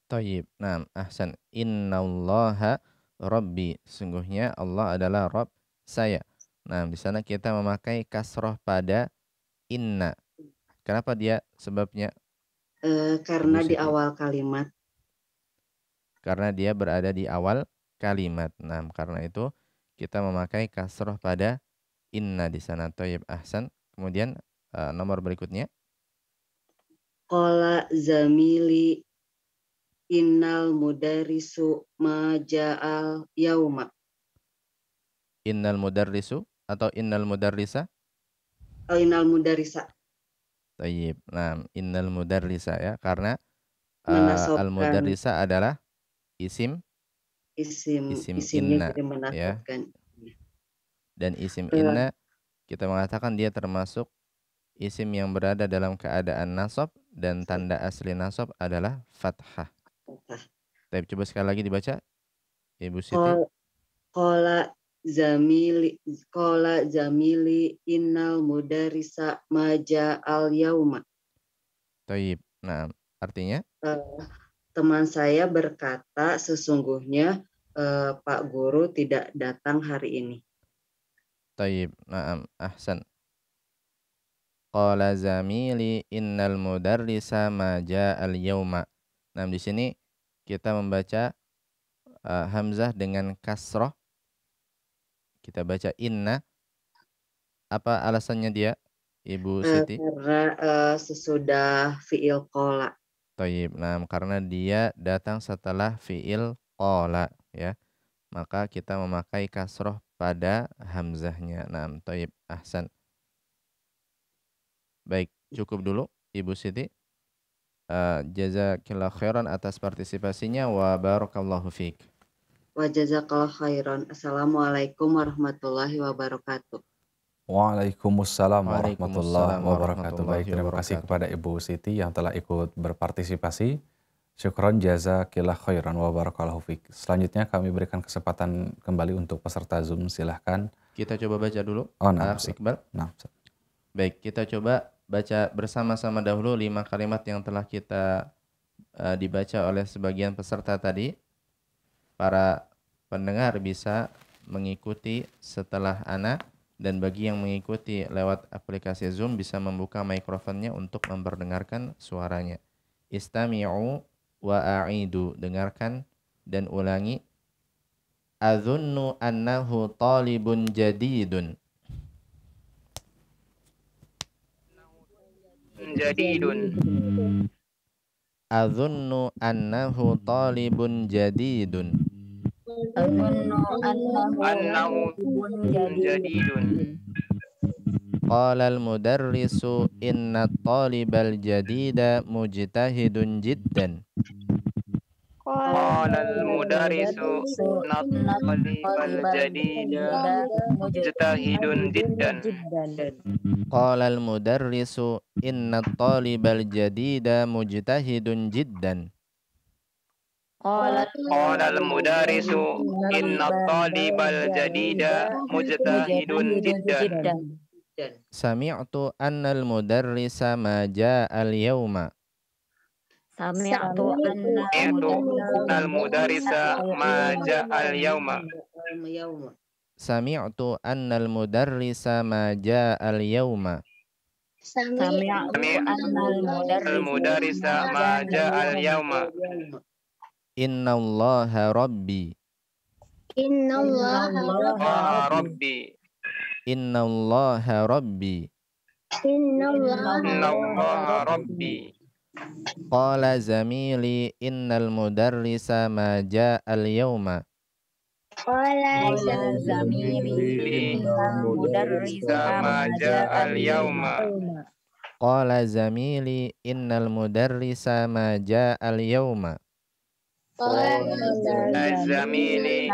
Tayyib. Nah, ahsan. Innallaha Rabbi. Sesungguhnya Allah adalah Rob saya. Nah, di sana kita memakai kasroh pada inna. Kenapa dia sebabnya? Karena di awal kalimat. Karena dia berada di awal kalimat. Nah, karena itu kita memakai kasroh pada inna di sana. Tayyib, ahsan. Kemudian nomor berikutnya. Qala zamili innal mudarisu maja'al yauma. Innal mudarrisu atau innal mudarrisa? Oh, innal mudarrisa. Tayyib. Nah, innal mudarrisa, ya, karena al-mudarrisa adalah isim inna, ya. Dan isim inna kita mengatakan dia termasuk isim yang berada dalam keadaan nasab dan tanda asli nasab adalah fathah. Tapi coba sekali lagi dibaca, Ibu Siti. Qala zamili innal mudarrisa maja'al yauma. Tayyib. Nah, artinya? Teman saya berkata sesungguhnya Pak Guru tidak datang hari ini. Tayyib. Naam, ahsan. Qala zamili innal mudarrisa ma ja'al yauma. Nah, di sini kita membaca hamzah dengan kasroh. Kita baca inna. Apa alasannya dia, Ibu Siti? Karena sesudah fi'il qala. Thayyib. Nah, karena dia datang setelah fi'il qala, ya. Maka kita memakai kasroh pada hamzahnya. Nah, thayyib. Ahsan. Baik, cukup dulu Ibu Siti. Jazakillah khairan atas partisipasinya wa barakallahu fiik. Wa jazakallahu khairan. Assalamualaikum warahmatullahi wabarakatuh. Waalaikumsalam warahmatullahi wabarakatuh. Baik, terima kasih kepada Ibu Siti yang telah ikut berpartisipasi. Syukron jazakillah khairan wa barakallahu fiik. Selanjutnya kami berikan kesempatan kembali untuk peserta Zoom, silahkan. Kita coba baca dulu. Nah, Iqbal. Nah, baik, kita coba baca bersama-sama dahulu 5 kalimat yang telah kita dibaca oleh sebagian peserta tadi. Para pendengar bisa mengikuti setelah ana, dan bagi yang mengikuti lewat aplikasi Zoom bisa membuka mikrofonnya untuk memperdengarkan suaranya. Istami'u wa a'idu, dengarkan dan ulangi. Adzunnu annahu talibun jadidun. Adzunnu annahu talibun jadidun. Annahu jadidun. Qala al-mudarrisu inna talibal jadida mujtahidun jiddan. Qala al-mudarrisu inna talibal jadida mujtahidun jiddan. Qala al-mudarrisu inna talibal jadida mujtahidun jiddan. Qala al-mudarrisu inna talibal jadida mujtahidun jiddan. Sami'tu anna al-mudarrisa ma ja'a al-yawma. Sami'tu al-mudarrisa ma ja'a al-yawma. Sami'tu anna al-mudarrisa ma ja'a al-yawma. Sami'tu al-mudarrisa ma ja'a al-yawma. Inna Allaha Rabbi. Inna Allaha Rabbi. Inna Allaha Rabbi. Inna Allaha Rabbi. Qala zamili innal mudarrisa ma ja'a al-yawma. Qala zamili innal mudarrisa ma ja'a al-yawma. Qala zamili innal mudarrisa ma ja'a al-yawma. Zamili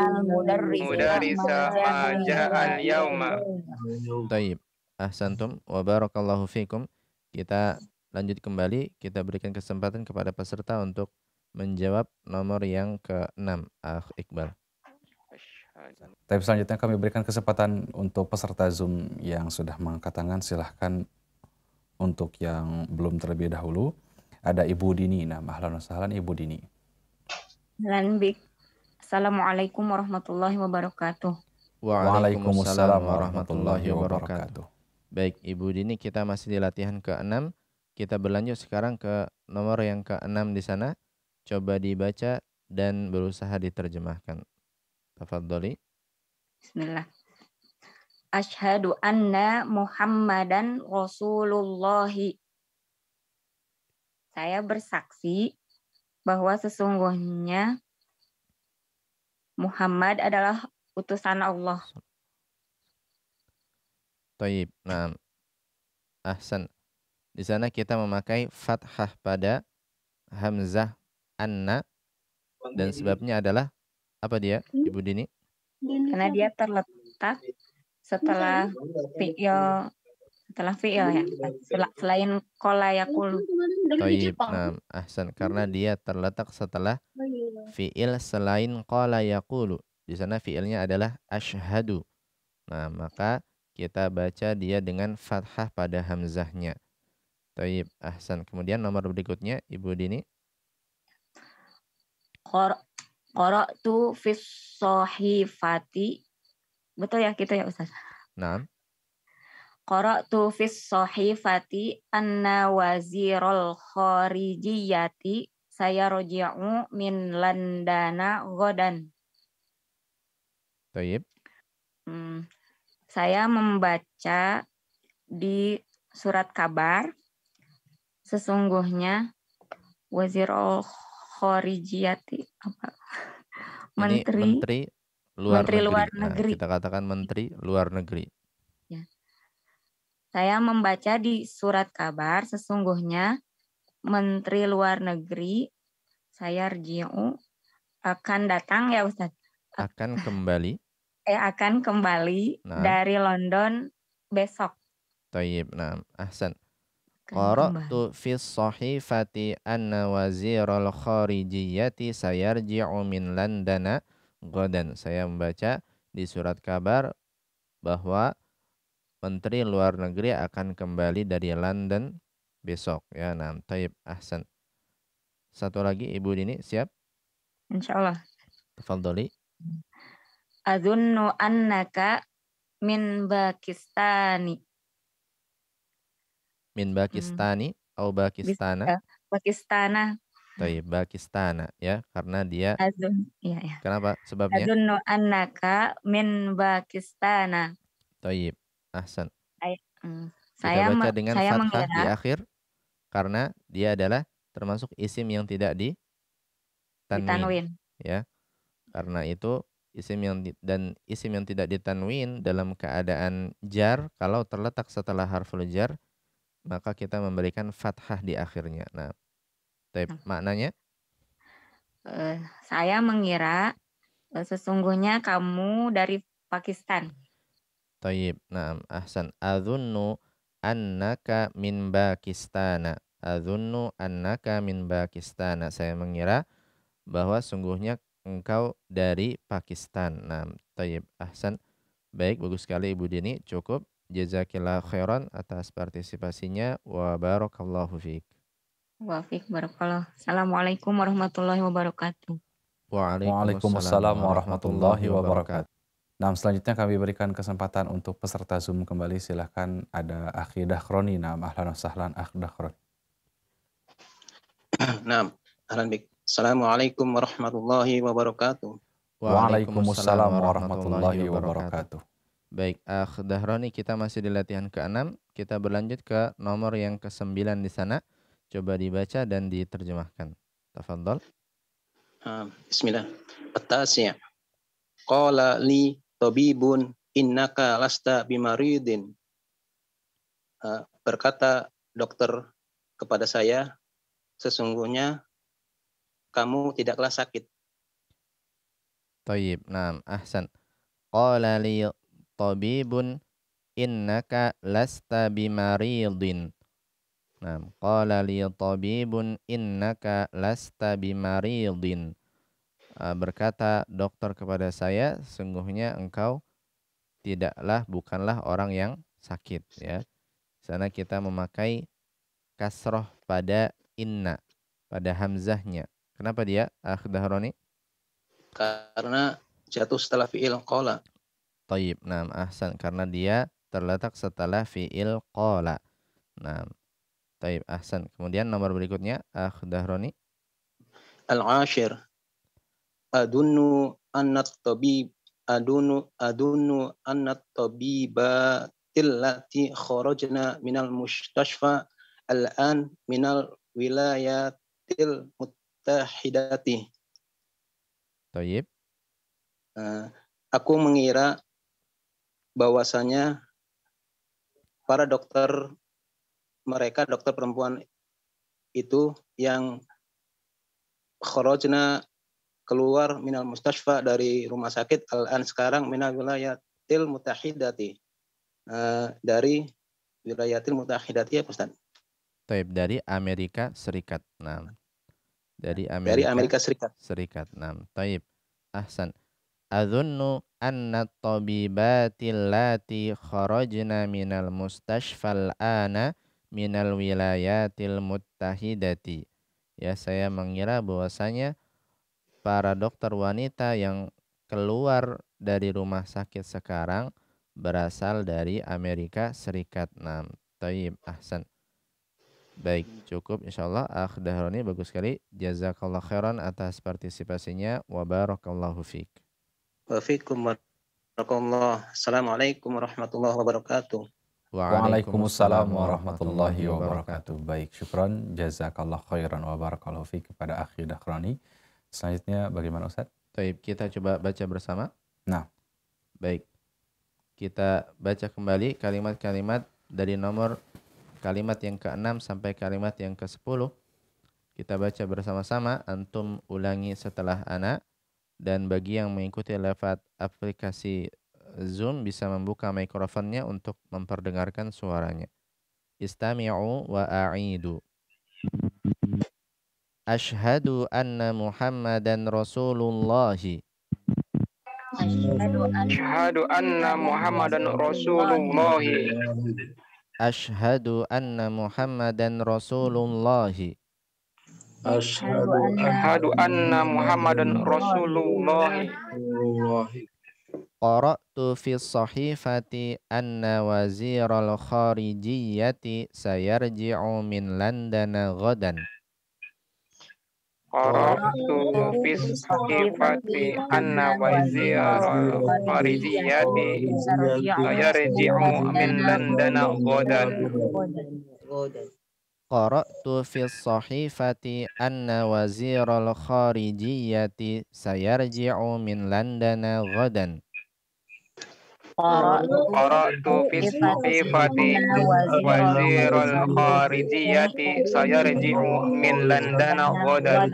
mudarrisa ma ja'a al-yawma. Taib. Ahsantum wa barakallahu fikum. Kita lanjut kembali, kita berikan kesempatan kepada peserta untuk menjawab nomor yang ke-6, Iqbal. Tapi selanjutnya kami berikan kesempatan untuk peserta Zoom yang sudah mengangkat tangan, silahkan untuk yang belum terlebih dahulu. Ada Ibu Dini, ahlan wa sahlan Ibu Dini. Assalamualaikum warahmatullahi wabarakatuh. Waalaikumsalam warahmatullahi wabarakatuh. Baik, Ibu Dini, kita masih di latihan ke-6. Kita berlanjut sekarang ke nomor yang ke-6 di sana. Coba dibaca dan berusaha diterjemahkan. Tafadholi. Bismillah. Asyhadu anna Muhammadan Rasulullahi. Saya bersaksi bahwa sesungguhnya Muhammad adalah utusan Allah. Taib. Nah, ahsan. Di sana kita memakai fathah pada hamzah anna, dan sebabnya adalah apa dia, Ibu Dini? Karena dia terletak setelah fi'il ya, selain qala yaqulu. Taib. Nah, ahsan, karena dia terletak setelah fi'il selain qala yaqulu. Di sana fi'ilnya adalah asyhadu. Nah, maka kita baca dia dengan fathah pada hamzahnya. Taib. Ahsan. Kemudian nomor berikutnya, Ibu Dini. Qara'tu fis sahifati. Betul ya, gitu ya Ustaz? Naam. Qara'tu fis sahifati anna wazirul kharijiyati sayarji'u min Landana ghadan. Taib. Saya membaca di surat kabar sesungguhnya Wazirul Khorijiyati apa? Menteri luar Menteri negeri. Luar Negeri. Nah, kita katakan Menteri Luar Negeri. Ya. Saya membaca di surat kabar sesungguhnya Menteri Luar Negeri saya Rji'u akan datang ya Ustaz. Akan kembali. Akan kembali dari London besok. Tayyib. Nah, ahsan. Qara'tu fi sahifati anna wazirul kharijiyyati sayarji'u min London ghadan. Saya membaca di surat kabar bahwa Menteri Luar Negeri akan kembali dari London besok. Ya, nah, tayyib, ahsan. Satu lagi Ibu Dini, siap? Insyaallah. Tafadhali. Azunnu annaka min Pakistani. Min Pakistani atau Pakistana? Pakistana. Tayyib, Pakistana ya, karena dia ya. Kenapa? Sebabnya? Azunnu annaka min Pakistana. Tayyib, ahsan. Saya Kita baca dengan fathah mengira, di akhir karena dia adalah termasuk isim yang tidak ditanwin. Ya. Karena itu isim yang tidak ditanwin dalam keadaan jar kalau terletak setelah harful jar maka kita memberikan fathah di akhirnya. Nah, maknanya? Saya mengira sesungguhnya kamu dari Pakistan. Tayyib. Naam, ahsan. Adzunnu annaka min Pakistana. Adzunnu annaka min Pakistana. Saya mengira bahwa sungguhnya engkau dari Pakistan. Naam, tayyib. Ahsan. Baik, bagus sekali Ibu Dini. Cukup. Jazakillah khairan atas partisipasinya wa barakallahu fiik. Wa fiik barakallah. Assalamualaikum warahmatullahi wabarakatuh. Waalaikumsalam warahmatullahi wabarakatuh. Nah, selanjutnya kami berikan kesempatan untuk peserta Zoom kembali. Silahkan ada Akhi Dakhroni. Nah, ahlan wa sahlan Akhi Dakhroni. Nah, ahlan bik. Assalamualaikum warahmatullahi wabarakatuh. Waalaikumsalam warahmatullahi wabarakatuh. Baik, Akh Dahroni, kita masih di latihan ke-6. Kita berlanjut ke nomor yang ke-9 di sana. Coba dibaca dan diterjemahkan. Tafadhol. Bismillah. At-tasya. Qala li tabibun innaka lasta bimaridin. Berkata dokter kepada saya, sesungguhnya kamu tidaklah sakit. Tayyib, naam, ahsan. Qala li tabibun innaka lasta bimaridin. Nah, qala li tabibun innaka lasta bimaridin. Berkata dokter kepada saya, sungguhnya engkau bukanlah orang yang sakit ya. Sana kita memakai kasroh pada inna, pada hamzahnya. Kenapa dia, Akh Dahroni? Karena jatuh setelah fi'il qala. Tayyib, naam, ahsan, karena dia terletak setelah fi'il qala. Naam, tayyib, ahsan. Kemudian nomor berikutnya, Akh Dahroni. Al-ashir. Adunnu annat tabib adunnu annat tabibatil lati kharajna minal mustashfa al-an minal wilayatil muttahidati. Tayyib. Aku mengira bahwasanya para dokter perempuan itu yang kharajna keluar minal mustashfa dari rumah sakit al-an sekarang minal wilayatil muttahidati dari wilayatil muttahidati ya Ustaz. Taib, dari Amerika Serikat. Nah, dari Amerika Serikat. Nah, taib, ahsan. Adzunnu anna tabibatil lati kharajna minal mustashfal ana minal wilayatil muttahidati. Ya, saya mengira bahwasanya para dokter wanita yang keluar dari rumah sakit sekarang berasal dari Amerika Serikat. Nah, taib, ahsan. Baik, cukup insyaallah. Akh Dahroni, bagus sekali. Jazakallah khairan atas partisipasinya. Wa barakallahu fiik. Wa fiikum Assalamualaikum warahmatullahi wabarakatuh. Waalaikumsalam warahmatullahi wabarakatuh. Baik, syukron, jazakallah khairan wa barakallahu fiik kepada akhi Dakhrani. Selanjutnya bagaimana Ustaz? Baik, kita coba baca bersama. Nah, baik. Kita baca kembali kalimat-kalimat dari nomor kalimat yang ke-6 sampai kalimat yang ke-10. Kita baca bersama-sama, antum ulangi setelah ana. Dan bagi yang mengikuti lewat aplikasi Zoom bisa membuka mikrofonnya untuk memperdengarkan suaranya. Istami'u wa a'idu. Ashhadu anna Muhammadan Rasulullah. Asyhadu anna Muhammadan Rasulullah. Ashhadu anna Muhammadan Rasulullah. Asyhadu anna Muhammadan Rasulullah. Qara'tu fi sahifati anna waziral kharijiyyati sayarji'u min London ghadan. Qara'tu fi sahifati anna waziral kharijiyyati sayarji'u min London ghadan. Qara'tu fi sahifati anna waziral kharijiyyati sayarji'u min London ghadan. Qara'tu fi sahifati waziral kharijiyyati sayarji'u min London ghadan.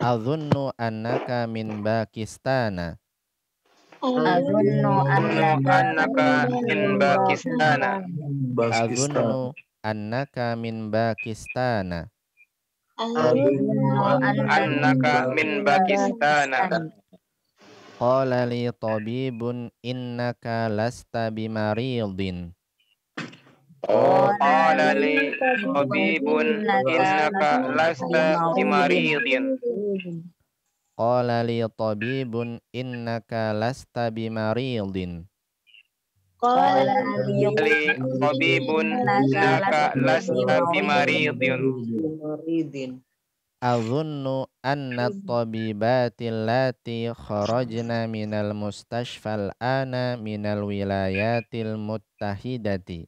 Adhunnu annaka min Pakistan. Adhunnu annaka min Pakistan. Adhunnu annaka min Pakistan. Annaka min Pakistan. Qala li tabibun innaka lasta bimaridin. Qala li tabibun innaka lasta bimaridin. Qala li tabibun innaka lasta bimaridin. Qala li tabibun innaka lasta bimaridin. Adhunnu anna at-tabibati allati kharajna minal mustashfal ana minal wilayatil muttahidati.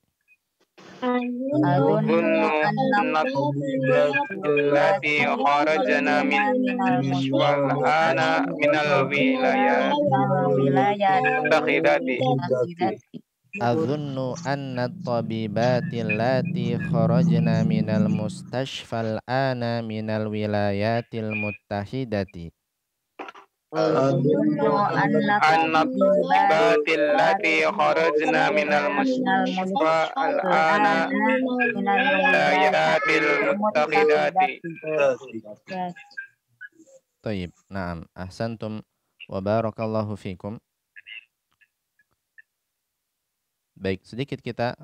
Adhunnu anna at-tabibati allati kharajna minal mustashfal ana minal wilayatil muttahidati. Adhunnu anna at-tabibati allati kharajna minal mustashfal ana minal wilayatil muttahidati. Adhunnu anna at-tabibati allati kharajna minal mustashfal ana minal wilayatil muttahidati. Taib, na'am, ahsantum wa barakallahu fikum. Baik, sedikit kita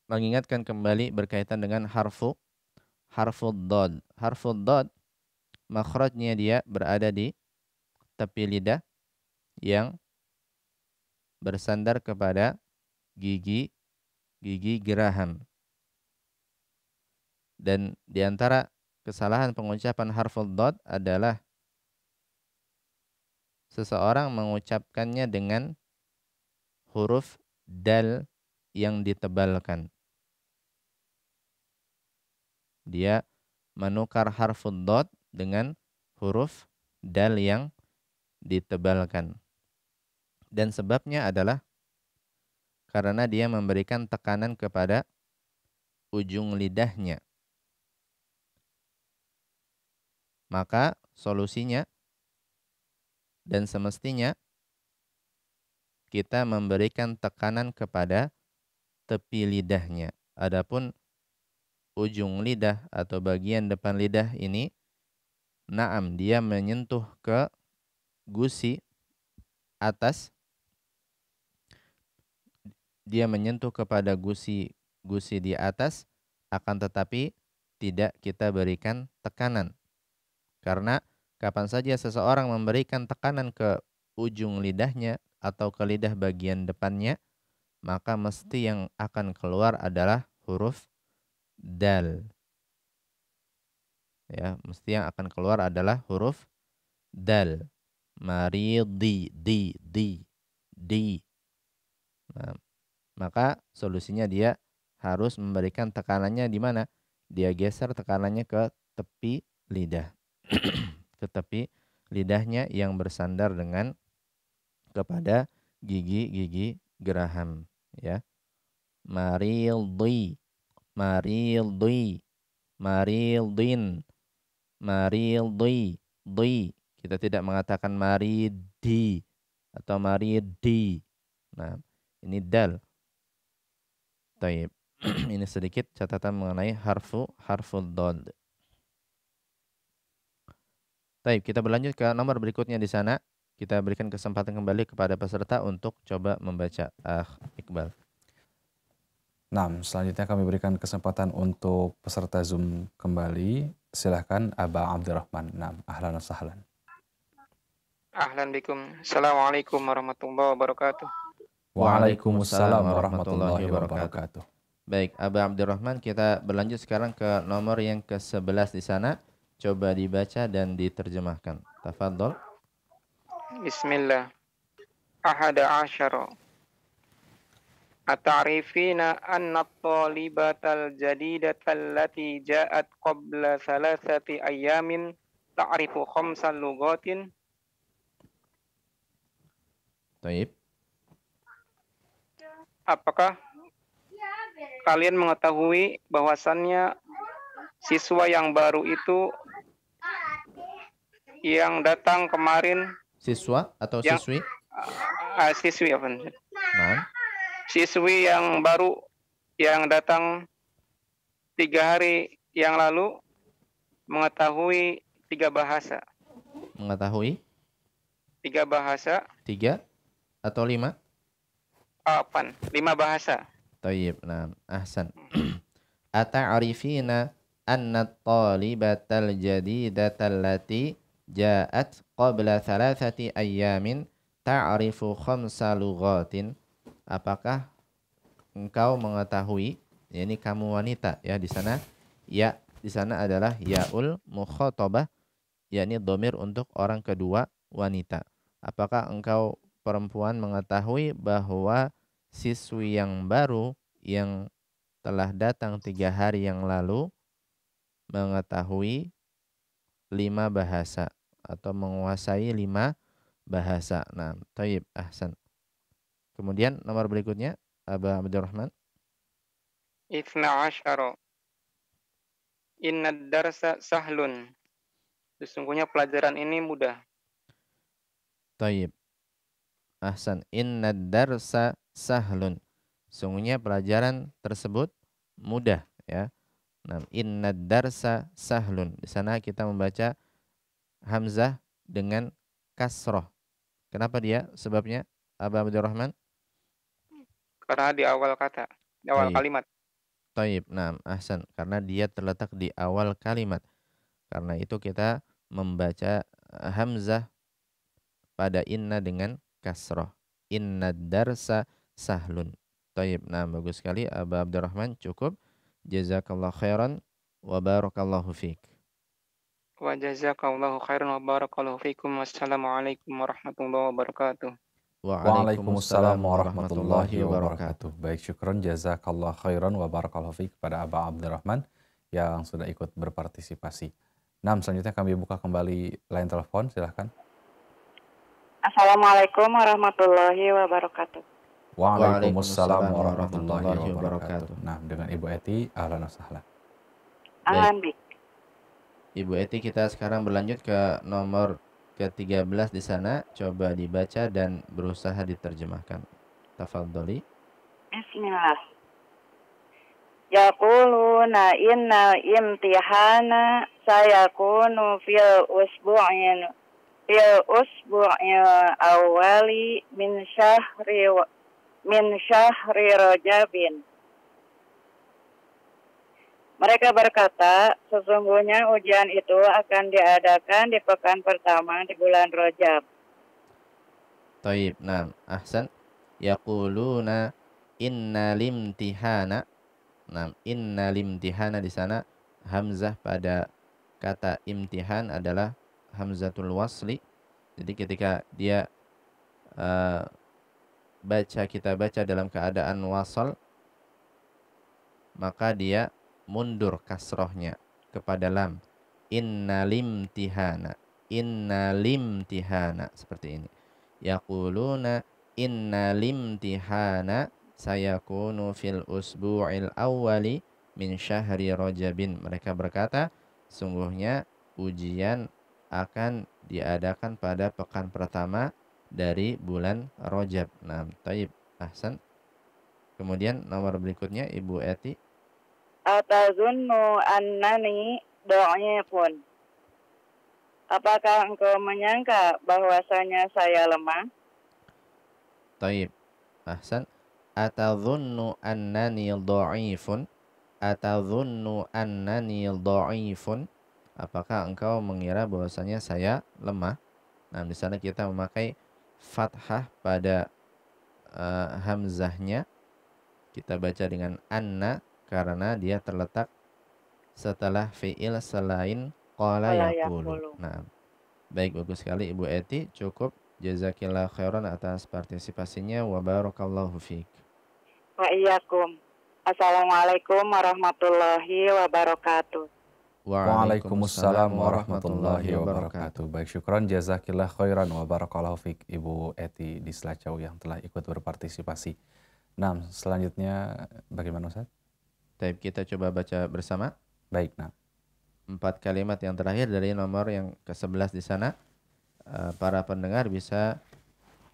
mengingatkan kembali berkaitan dengan harfud dad. Harfud dad, makhrajnya dia berada di tepi lidah yang bersandar kepada gigi geraham. Dan di antara kesalahan pengucapan harfud dad adalah seseorang mengucapkannya dengan huruf dal yang ditebalkan. Dia menukar harfud dad dengan huruf dal yang ditebalkan. Dan sebabnya adalah karena dia memberikan tekanan kepada ujung lidahnya. Maka solusinya dan semestinya kita memberikan tekanan kepada tepi lidahnya. Adapun ujung lidah atau bagian depan lidah ini, na'am, dia menyentuh ke gusi atas, dia menyentuh kepada gusi di atas, akan tetapi tidak kita berikan tekanan. Karena kapan saja seseorang memberikan tekanan ke ujung lidahnya atau ke lidah bagian depannya, maka mesti yang akan keluar adalah huruf dal. Ya, mesti yang akan keluar adalah huruf dal. Maridi, di. Nah, maka solusinya dia harus memberikan tekanannya di mana? Dia geser tekanannya ke tepi lidah. Ke tepi lidahnya yang bersandar dengan kepada gigi-gigi geraham, ya. Marildi, marildin, marildi, di. Kita tidak mengatakan maridi atau maridi. Nah, ini dal. Taib. Ini sedikit catatan mengenai harful dod. Taib, kita berlanjut ke nomor berikutnya di sana. Kita berikan kesempatan kembali kepada peserta untuk coba membaca. Iqbal. Nah, selanjutnya kami berikan kesempatan untuk peserta Zoom kembali. Silahkan Aba Abdurrahman. Nah, ahlan wa sahlan. Ahlan bikum. Assalamualaikum warahmatullahi wabarakatuh. Waalaikumsalam warahmatullahi wabarakatuh. Baik, Aba Abdurrahman, kita berlanjut sekarang ke nomor yang ke-11 di sana. Coba dibaca dan diterjemahkan. Tafadhol. Bismillah. Ahada asyara. Ata'rifina anna at-talibatal jadidata allati ja'at qabla thalathati ayyamin ta'rifu khamsa lughatin. Taib. Apakah kalian mengetahui bahwasannya siswa yang baru itu yang datang kemarin, Siswa atau yang, siswi? Siswi apa? Nah. Siswi yang baru yang datang 3 hari yang lalu mengetahui 3 bahasa. Mengetahui? 3 bahasa. 3 atau 5? 5 bahasa. Tayyib, nah, ahsan. Ata'rifina anna at-talibatal jadidata allati ja'at qabla thalathati ayyamin ta'rifu khamsa lughatin. Apakah engkau mengetahui, ini kamu wanita ya di sana, ya di sana adalah yaul mukhatabah, yakni dhamir untuk orang kedua wanita. Apakah engkau perempuan mengetahui bahwa siswi yang baru yang telah datang 3 hari yang lalu mengetahui 5 bahasa atau menguasai 5 bahasa. Nah, tayyib, ahsan. Kemudian nomor berikutnya, Aba Abdurrahman. 12. Inna darsa sahlun. Sesungguhnya pelajaran ini mudah. Tayyib. Ahsan. Inna darsa sahlun. Sungguhnya pelajaran tersebut mudah, ya. Nah, inna darsa sahlun. Di sana kita membaca hamzah dengan kasroh. Kenapa dia? Sebabnya, Aba Abdurrahman? Karena di awal kata, di awal kalimat. Taib, nah, ahsan. Karena dia terletak di awal kalimat. Karena itu kita membaca hamzah pada inna dengan kasroh. Inna darsa sahlun. Taib, nah, bagus sekali Aba Abdurrahman, cukup. Jazakallah khairan wa barakallahu fiik. Wa jazakallahu khairan wa barakallahu fiikum. Wassalamualaikum warahmatullahi wabarakatuh. Waalaikumsalam warahmatullahi wabarakatuh. Baik, syukron jazakallah khairan wa barakallahu fiik kepada Aba Abdurrahman yang sudah ikut berpartisipasi. Nah, selanjutnya kami buka kembali line telepon, silahkan. Assalamualaikum warahmatullahi wabarakatuh. Waalaikumsalam warahmatullahi wabarakatuh. Nah, dengan Ibu Eti, ahlan wa sahlan. Ahlan bik. Ibu Eti, kita sekarang berlanjut ke nomor ke-13 di sana. Coba dibaca dan berusaha diterjemahkan. Tafadholi. Bismillah. Yaquluna innal imtihana sayakunu fil usbu'il awwali min syahri Rajabin. Mereka berkata, sesungguhnya ujian itu akan diadakan di pekan pertama di bulan Rajab. Taib, nah, ahsan. Yaquluna inna limtihana. Nah, inna limtihana di sana hamzah pada kata imtihan adalah hamzatul wasli, Jadi ketika dia kita baca dalam keadaan wasal, maka dia mundur kasrohnya kepada lam. Innalimtihana seperti ini. Yaquluna innalimtihana sayakunu fil usbu'il awwali min syahri Rajabin. Mereka berkata, sungguhnya ujian akan diadakan pada pekan pertama dari bulan Rajab. Nah, taib, ahsan. Kemudian nomor berikutnya Ibu Eti. Atazunnu annani dhaifun. Apakah engkau menyangka bahwasanya saya lemah? Taib, ahsan. Atazunnu annani dhaifun. Atazunnu annani dhaifun. Apakah engkau mengira bahwasanya saya lemah? Nah, di sana kita memakai fathah pada hamzahnya. Kita baca dengan anna karena dia terletak setelah fi'il selain qala yaqulu. Nah, baik, bagus sekali Ibu Eti, cukup. Jazakillah khairan atas partisipasinya wa barakallahu fiik. Wa iyyakum. Assalamualaikum warahmatullahi wabarakatuh. Waalaikumsalam warahmatullahi wabarakatuh. Baik, syukran jazakillah khairan wa barakallahu fiik Ibu Eti di Selacau yang telah ikut berpartisipasi. Nah, selanjutnya bagaimana Ustaz? Baik, kita coba baca bersama. Baik, nah. 4 kalimat yang terakhir dari nomor yang ke-11 di sana. Para pendengar bisa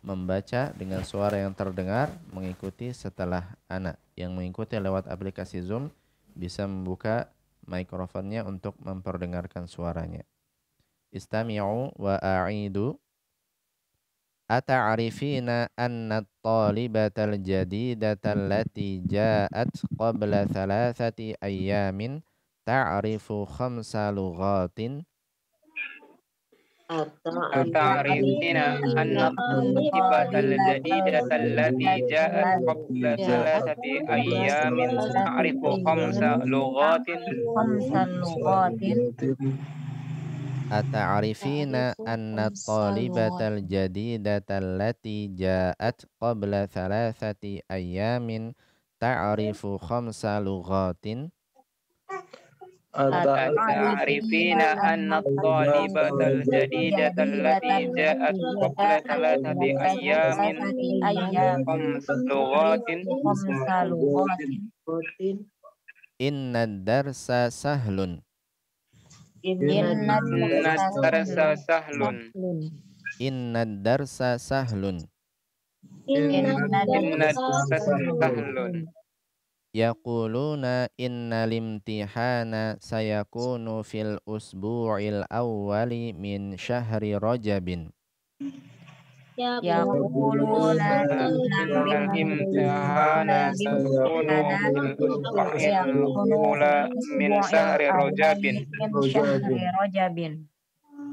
membaca dengan suara yang terdengar mengikuti setelah ana. Yang mengikuti lewat aplikasi Zoom bisa membuka mikrofonnya untuk memperdengarkan suaranya. Istami'u wa a'idu. Ata'arifina anna at-talibata al-jadidata allati ja'at qabla 3 ayyamin ta'rifu 5 lughatin. Ata'arifina anna at-talibata al-jadidata allati ja'at qabla 3 ayyamin ta'rifu 5 lughatin. Ata'arifina anna at-talibatal jadidatal lati ja'at qabla 3 ayyamin ta'rifu 5 lughatin. Ata'arifina anna at-talibatal jadidatal lati ja'at qabla 3 ayyamin 5 lughatin. Inna ad-darsa sahlun. Inna ad-darsa sahlun. Inna ad-darsa sahlun. Inna ad-darsa sahlun. Yaquluna innal imtihana sayakunu fil usbu'il awwali min syahri Rajabin. Yaquluna innal imtihana sayakunu fil usbu'il awwali min syahri Rajabin.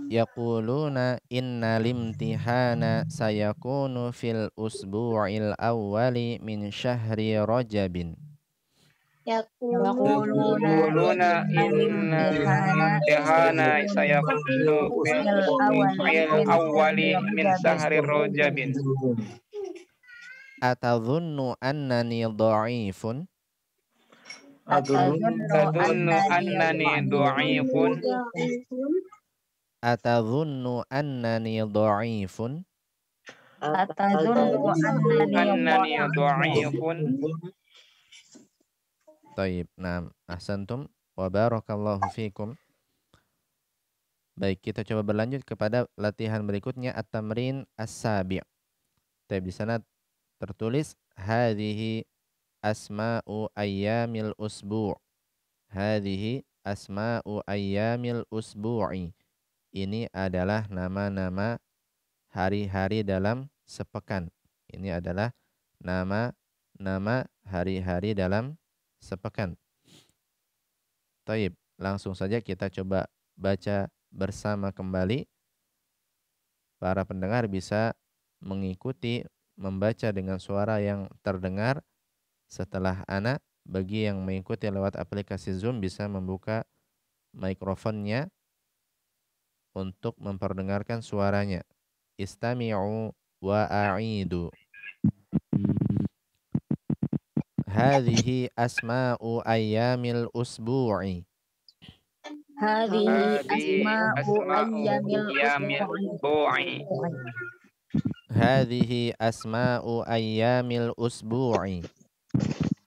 Yaquluna innal imtihana sayakunu fil usbu'il awwali min syahri Rajabin. Yaquluna innal imtihana sayakunu fil usbu'il awwali min syahri Rajabin. Atadhunnu annani dha'ifun. Atadhunnu annani dha'ifun. Atadhunnu annani dha'ifun. Atadhunnu annani dha'ifun. Taib, nah, ahsantum wa barakallahu fikum. Baik, kita coba berlanjut kepada latihan berikutnya, at-tamrin as-sabi'. Taib, di sana tertulis hadhihi asma'u ayyamil usbu'. Hadhihi asma'u ayyamil usbu'i. Ini adalah nama-nama hari-hari dalam sepekan. Ini adalah nama-nama hari-hari dalam sepekan. Taib, langsung saja kita coba baca bersama kembali. Para pendengar bisa mengikuti membaca dengan suara yang terdengar setelah ana. Bagi yang mengikuti lewat aplikasi Zoom bisa membuka mikrofonnya untuk memperdengarkan suaranya. Istami'u wa a'idu. Hadhihi asma'u ayyamil usbu'i. Hadhihi asma'u asma'u ayyamil yamil usbu'i. usbu'i. Hadhihi asma'u ayyamil usbu'i.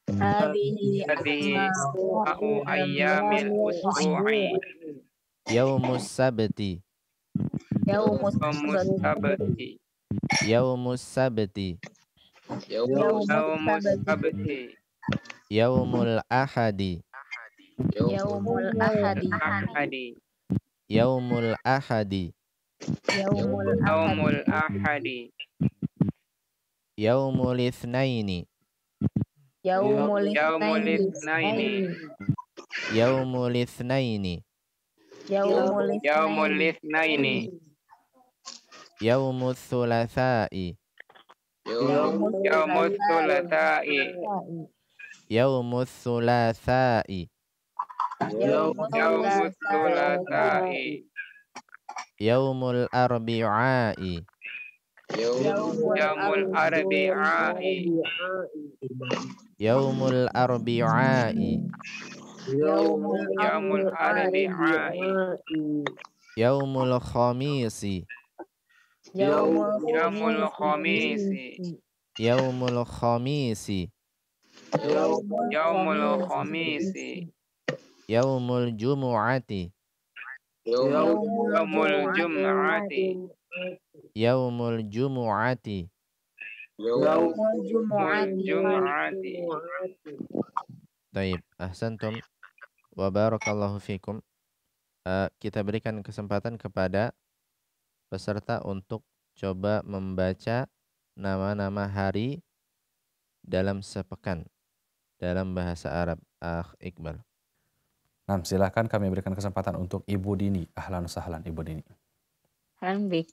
Hadhihi Hadhihi asma'u asma'u ayyamil usbu'i. Yaumus sabti. yaumus Yaumus sabti. Yaumus sabti. Yaumus sabti. Yaumul ahadi. yaumul ahadi Ahadi. Yaumul ahadi. yaumul Yaumul ahadi. Yaumul itsnaini. yaumul Yaumul itsnaini itsnaini. Yaumul itsnaini. Yaumul itsnaini. Yaumul thulatsa'i. Yaumul thulatsa'i. Yaumul thulatsa'i. Yaumul thulatsa'i. Yaumul arbi'a'i. Yaumul arbi'a'i. Yaumul arbi'a'i. Yaumul arbi'a'i. Yaumul khamisi. Yaumul khamisi. Yaumul khamisi. Yaumul khamisi. Yaumul jumu'ati. Yaumul jum'ati. Yaumul jumu'ati. Yaumul jum'ati. Taib, ahsantum wa barakallahu fikum. Kita berikan kesempatan kepada peserta untuk coba membaca nama-nama hari dalam sepekan dalam bahasa Arab. Iqbal. Nah, silakan kami berikan kesempatan untuk Ibu Dini. Ahlan sahlan Ibu Dini. Baik.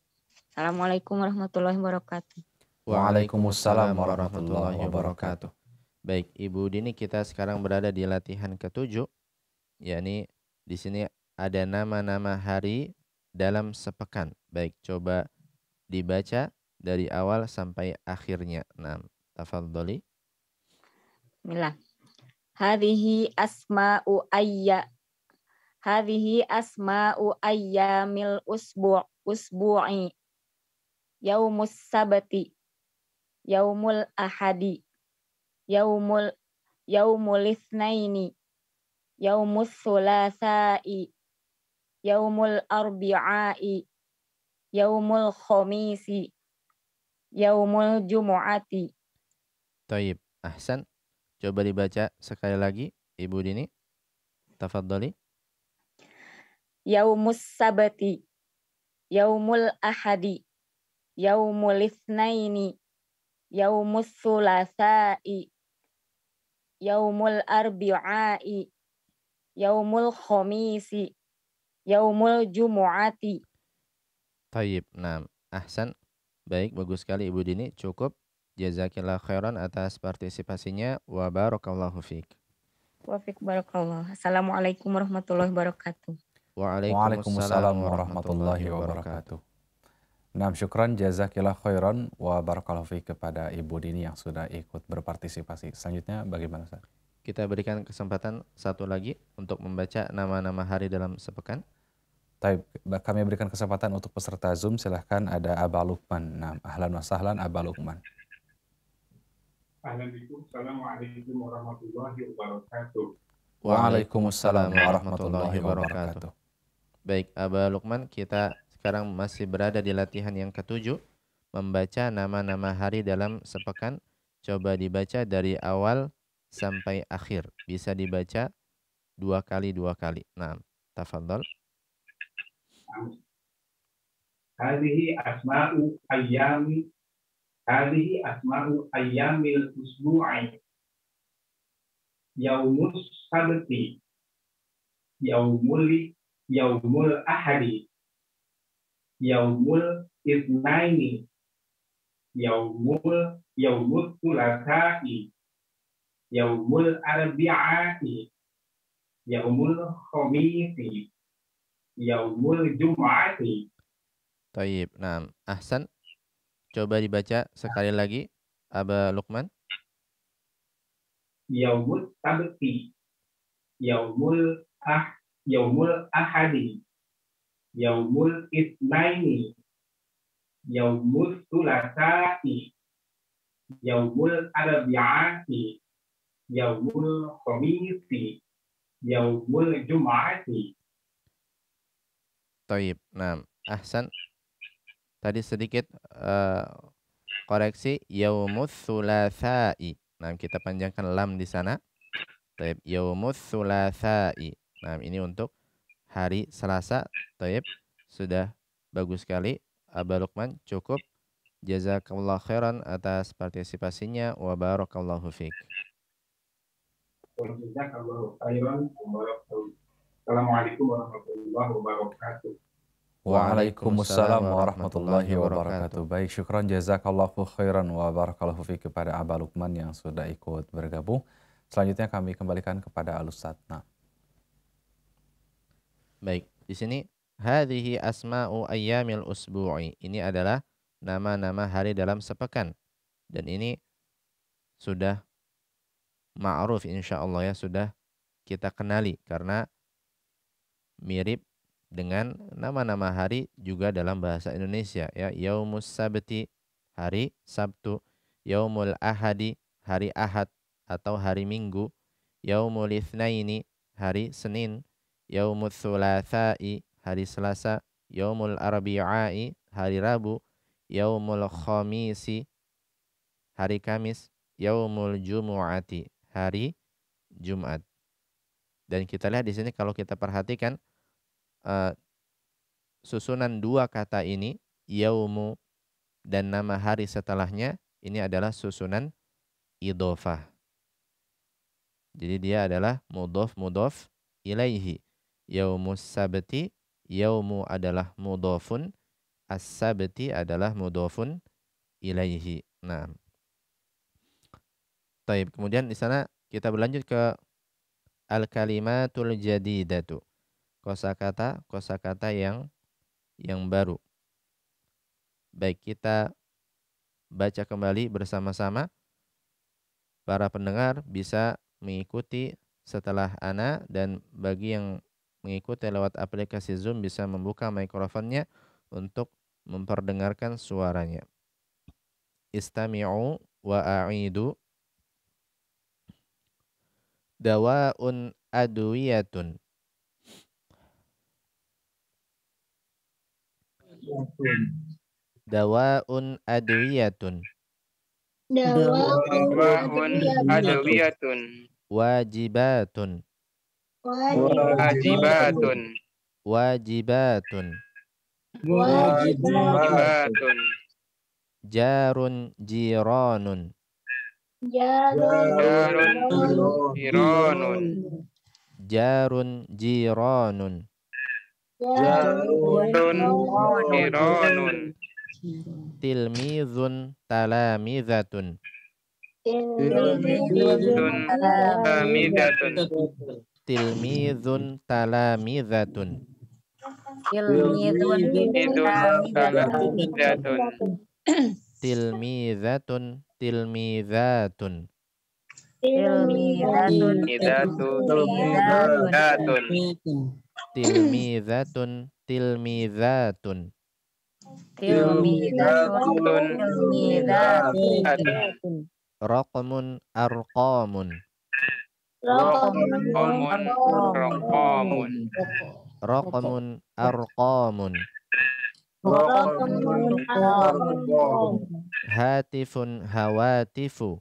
Assalamualaikum warahmatullahi wabarakatuh. Waalaikumsalam warahmatullahi wabarakatuh. Baik, Ibu Dini, kita sekarang berada di latihan ke-7, yakni di sini ada nama-nama hari dalam sepekan. Baik, coba dibaca dari awal sampai akhirnya. Nah, tafadholi. Bismillah. Hadhihi asma'u ayyamil usbu'i. Yaumus sabti. Yaumul ahadi. Yaumul itsnaini. Yaumus thulatsa'i. Yaumul arbi'a'i. Yaumul khamisi. Yaumul jumu'ati. Taib, ahsan. Coba dibaca sekali lagi, Ibu Dini. Tafadholi. Yaumus sabti. Yaumul ahadi. Yaumul itsnaini. Yaumus thulatsa'i. Yaumul arbi'a'i. Yaumul khamisi. Yaumul jumu'ati. Taib, nah, ahsan. Baik, bagus sekali Ibu Dini, cukup. Jazakillah khairan atas partisipasinya. Wa barakallahu fiik. Wa fiik barakallah. Assalamualaikum warahmatullahi wabarakatuh. Waalaikumsalam warahmatullahi wabarakatuh. Nah, syukran jazakillah khairan wa barakallahu fiik kepada Ibu Dini yang sudah ikut berpartisipasi. Selanjutnya bagaimana, Ustaz? Kita berikan kesempatan satu lagi untuk membaca nama-nama hari dalam sepekan. Taib, kami berikan kesempatan untuk peserta Zoom. Silahkan, ada Aba Lukman. Nah, ahlan wa sahlan Aba Lukman. Assalamualaikum warahmatullahi wabarakatuh. Waalaikumsalam warahmatullahi wabarakatuh. Baik, Aba Lukman, kita sekarang masih berada di latihan yang ke-7, membaca nama-nama hari dalam sepekan. Coba dibaca dari awal sampai akhir. Bisa dibaca 2 kali. Nah, tafadhol. Hadhihi asma'u ayyamil usbu'i. Yaumus sabti. Yaumul ahadi. Yaumul itsnaini. Yaumul thulatsa'i. Yaumul arbi'a'i. Yaumul khamisi. Yaumul jum'ati. Taib. Nah, ahsan. Coba dibaca sekali lagi, Aba Luqman. Yaumul sabti, yaumul ahadi, yaumul isnaini, yaumul sulasai, yaumul arbi'ati, yaumul khamisi, yaumul jum'ati. Taib. Nah, ahsan. Tadi sedikit koreksi, yaumus sulasai. Nah, kita panjangkan lam di sana. Taib, yaumus sulasai. Nah, ini untuk hari Selasa. Taib, sudah bagus sekali. Aba Luqman, cukup. Jazakallah khairan atas partisipasinya. Wa barakallahu fiik. Jazakallahu khairan. Assalamualaikum warahmatullahi wabarakatuh. Waalaikumsalam warahmatullahi wabarakatuh. Baik, syukran jazakallahu khairan wa barakallahu fiik kepada Aba Luqman yang sudah ikut bergabung. Selanjutnya kami kembalikan kepada Al-Ustaz. Baik, di sini hadhihi asma'u ayyamil usbu'i. Ini adalah nama-nama hari dalam sepekan. Dan ini sudah ma'ruf insyaallah ya, sudah kita kenali karena mirip dengan nama-nama hari juga dalam bahasa Indonesia ya. Yaumus sabti, hari Sabtu. Yaumul ahadi, hari Ahad atau hari Minggu. Yaumul itsnaini, hari Senin. Yaumul tsulatsai, hari Selasa. Yaumul arbi'ai, hari Rabu. Yaumul khamisi, hari Kamis. Yaumul jumu'ati, hari Jumat. Dan kita lihat di sini kalau kita perhatikan susunan dua kata ini, yaumu dan nama hari setelahnya, ini adalah susunan idhofah. Jadi dia adalah mudhof ilaihi. Yaumus sabti, yaumu adalah mudhofun, as-sabti adalah mudhofun ilaihi. Nah, taib. Kemudian di sana kita berlanjut ke al-kalimatul jadidatu. Kosakata yang baru. Baik, kita baca kembali bersama-sama. Para pendengar bisa mengikuti setelah ana, dan bagi yang mengikuti lewat aplikasi Zoom bisa membuka mikrofonnya untuk memperdengarkan suaranya. Istami'u wa a'idu. Dawa'un adwiyatun. Dawa'un adwiyatun. Dawa'un adwiyatun. Wajibatun. Wajibatun. Wajibatun. Wajibatun. Jarun jiranun. Jarun jiranun. Jarun jiranun. Jarun jiranun. Tilmizun talamizatun. Tilmizun talamizatun. Tilmizun talamizatun. Tilmizatun tilmizatun. Tilmizatun tilmizatun. Raqmun arqamun. Raqmun arqamun. Hatifun hawatifu.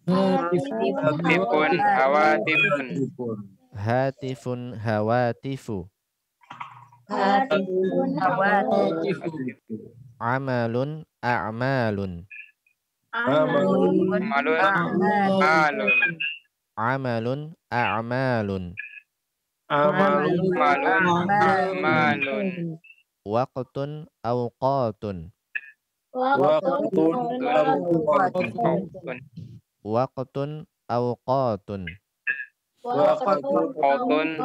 Hatifun hawatifun. Hatifun hawatifu. Amalun a'malun. Amalun a'malun. Amalun a'malun. Amalun a'malun. Waqtun awqatun. Waqtun awqatun. Waqatun.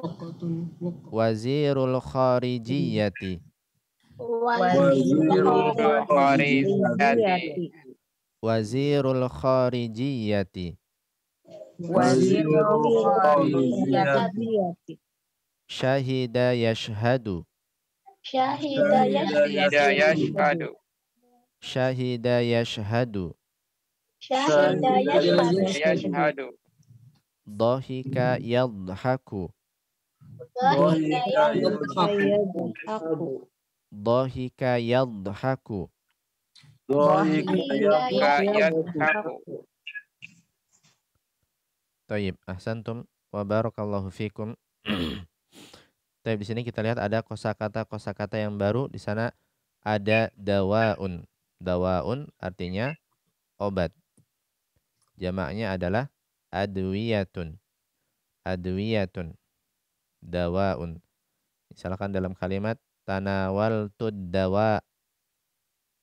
Waqatun. Wazirul kharijiyati. Wazirul kharijiyati. Wazirul kharijiyati. Wazirul kharijiyati. Syahida yashhadu. Syahida yashhadu. Syahida yashhadu. Syahida yashhadu. Dhahika yadhaku. Dhahika yadhaku. Taib, ahsantum wa barakallahu fikum. Taib, di sini kita lihat ada kosakata yang baru. Di sana ada dawaun. Dawaun artinya obat. Jamaknya adalah adwiyatun. Adwiyatun. Dawaun. Misalkan dalam kalimat tanawaltud dawa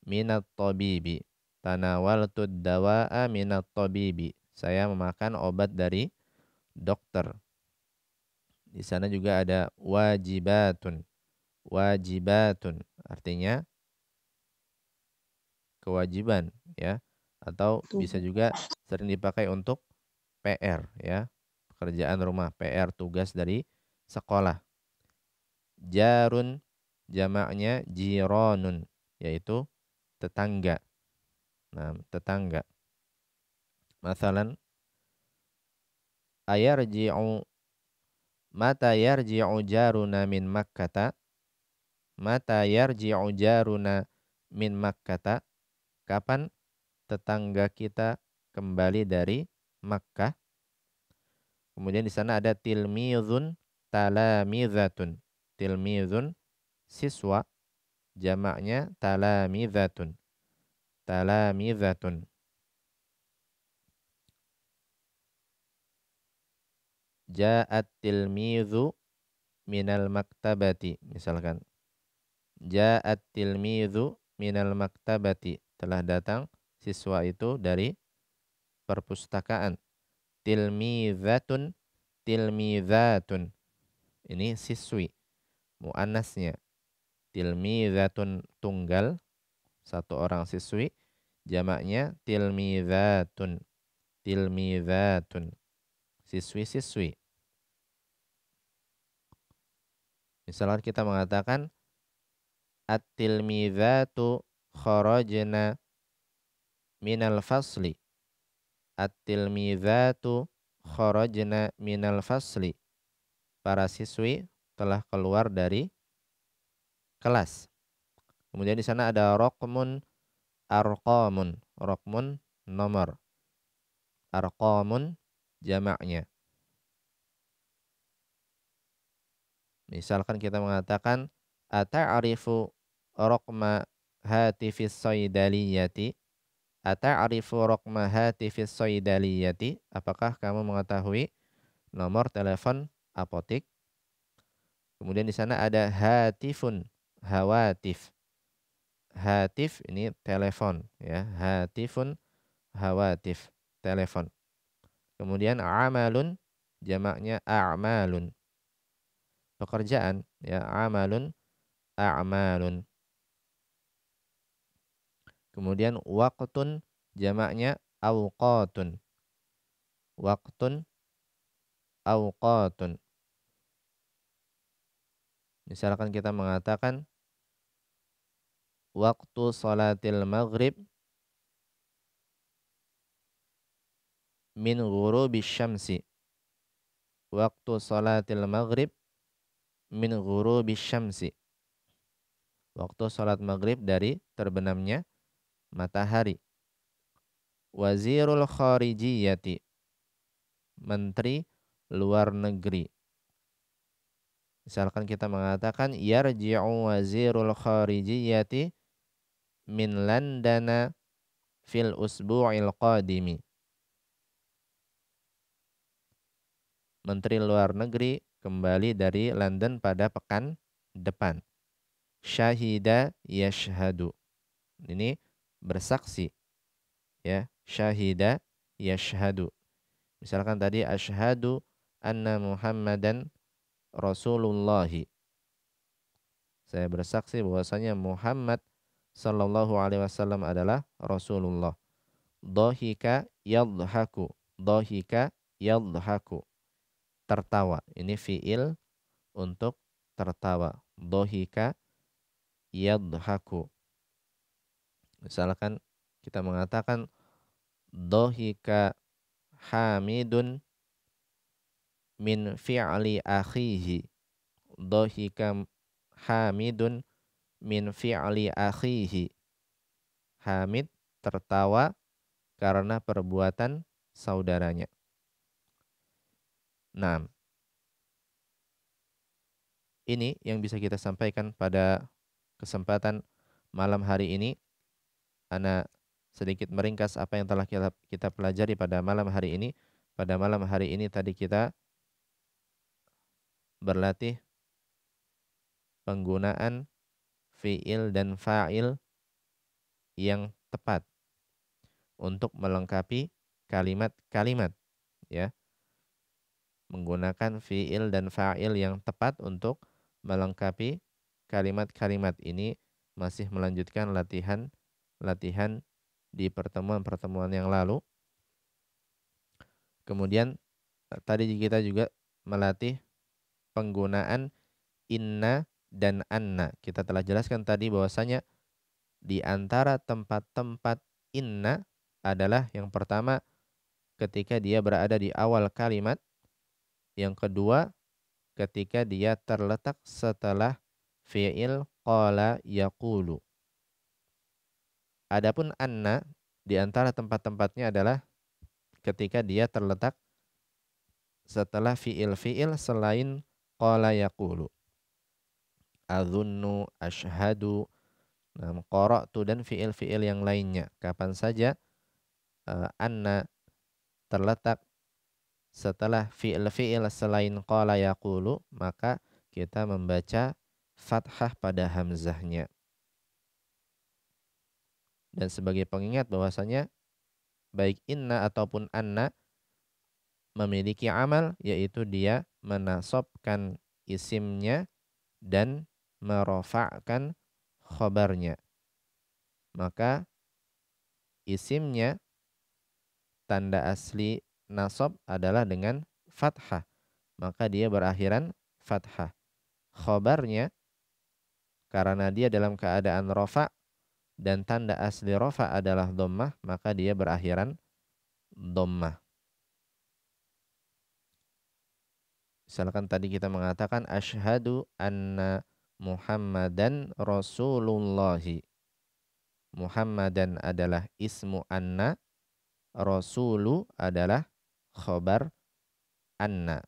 minat tabibi. Tanawaltud dawa'a minat tabibi. Saya memakan obat dari dokter. Di sana juga ada wajibatun. Wajibatun artinya kewajiban, ya, atau bisa juga sering dipakai untuk PR, ya, pekerjaan rumah, PR, tugas dari sekolah. Jarun jamaknya jironun, yaitu tetangga. Nah, tetangga. Masalan, ayarji'u mata yarji'u jaruna min Makkata. Mata yarji'u jaruna min Makkata. Kapan tetangga kita kembali dari Makkah? Kemudian di sana ada tilmizun talamizatun. Tilmizun siswa, jamaknya talamizatun. Talamizatun. Ja'at tilmizu minal maktabati, misalkan. Ja'at tilmizu minal maktabati, telah datang siswa itu dari perpustakaan. Tilmizatun, tilmizatun. Ini siswi, muannasnya. Tilmizatun tunggal, satu orang siswi, jamaknya tilmizatun. Tilmizatun. Siswi-siswi. Misalkan kita mengatakan at-tilmizatu kharajna minal fasli. At-tilmizatu kharajna minal fasli. Para siswi telah keluar dari kelas. Kemudian di sana ada raqmun, arqamun. Raqmun nomor. Arqamun jamaknya. Misalkan kita mengatakan ata'arifu raqma hatifis saydaliyati. Ata'arifu raqma hatifis saydaliyati. Apakah kamu mengetahui nomor telepon apotik? Kemudian di sana ada hatifun, hawatif. Hatif ini telepon, ya. Hatifun, hawatif, telepon. Kemudian amalun, jamaknya a'malun. Pekerjaan, ya, amalun, a'malun. Kemudian waqtun, jamaknya awqatun. Waqtun, awqatun. Misalkan kita mengatakan waktu salatil maghrib min ghurubis syamsi. Waktu salatil maghrib min ghurubis syamsi. Waktu salat maghrib dari terbenamnya matahari. Wazirul kharijiyati. Menteri luar negeri. Misalkan kita mengatakan yarji'u wazirul kharijiyati min Londana fil usbu'il qadimi. Menteri luar negeri kembali dari London pada pekan depan. Syahida yashhadu. Ini bersaksi, ya. Syahida yashhadu. Misalkan tadi asyhadu anna Muhammadan Rasulullahi. Saya bersaksi bahwasanya Muhammad sallallahu alaihi wasallam adalah Rasulullah. Dhahika yadhaku. Dhahika yadhaku. Tertawa. Ini fiil untuk tertawa. Dhahika yadhaku. Misalkan kita mengatakan dhahika Hamidun min fi'li akhihi. Dhahika Hamidun min fi'li akhihi. Hamid tertawa karena perbuatan saudaranya. Nah, ini yang bisa kita sampaikan pada kesempatan malam hari ini. Ana sedikit meringkas apa yang telah kita pelajari pada malam hari ini. Pada malam hari ini tadi kita berlatih penggunaan fi'il dan fa'il yang tepat untuk melengkapi kalimat-kalimat, ya. Menggunakan fi'il dan fa'il yang tepat untuk melengkapi kalimat-kalimat ini masih melanjutkan latihan di pertemuan-pertemuan yang lalu. Kemudian tadi kita juga melatih penggunaan inna dan anna. Kita telah jelaskan tadi bahwasanya di antara tempat-tempat inna adalah yang pertama ketika dia berada di awal kalimat, yang kedua ketika dia terletak setelah fi'il qala yaqulu. Adapun anna di antara tempat-tempatnya adalah ketika dia terletak setelah fi'il-fi'il selain qala yaqulu. Adzunnu, asyhadu, qara'tu dan fi'il-fi'il yang lainnya. Kapan saja anna terletak setelah fi'il-fi'il selain qala yaqulu, maka kita membaca fathah pada hamzahnya. Dan sebagai pengingat bahwasanya baik inna ataupun anna memiliki amal, yaitu dia menasabkan isimnya dan merofa'kan khobarnya. Maka isimnya tanda asli nasab adalah dengan fathah, maka dia berakhiran fathah. Khobarnya karena dia dalam keadaan rofa dan tanda asli rofa adalah dhammah, maka dia berakhiran dhammah. Misalkan tadi kita mengatakan asyhadu anna Muhammadan Rasulullahi. Muhammadan adalah ismu anna, Rasulu adalah khobar anna.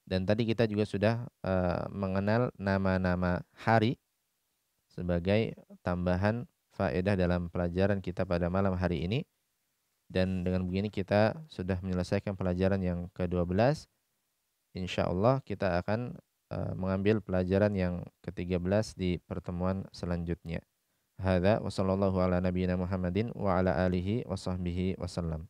Dan tadi kita juga sudah mengenal nama-nama hari sebagai tambahan faedah dalam pelajaran kita pada malam hari ini. Dan dengan begini kita sudah menyelesaikan pelajaran yang ke-12. Insyaallah kita akan mengambil pelajaran yang ke-13 di pertemuan selanjutnya. Hadza wa sallallahu ala nabiyyina Muhammadin wa ala alihi wa sahbihi wasallam.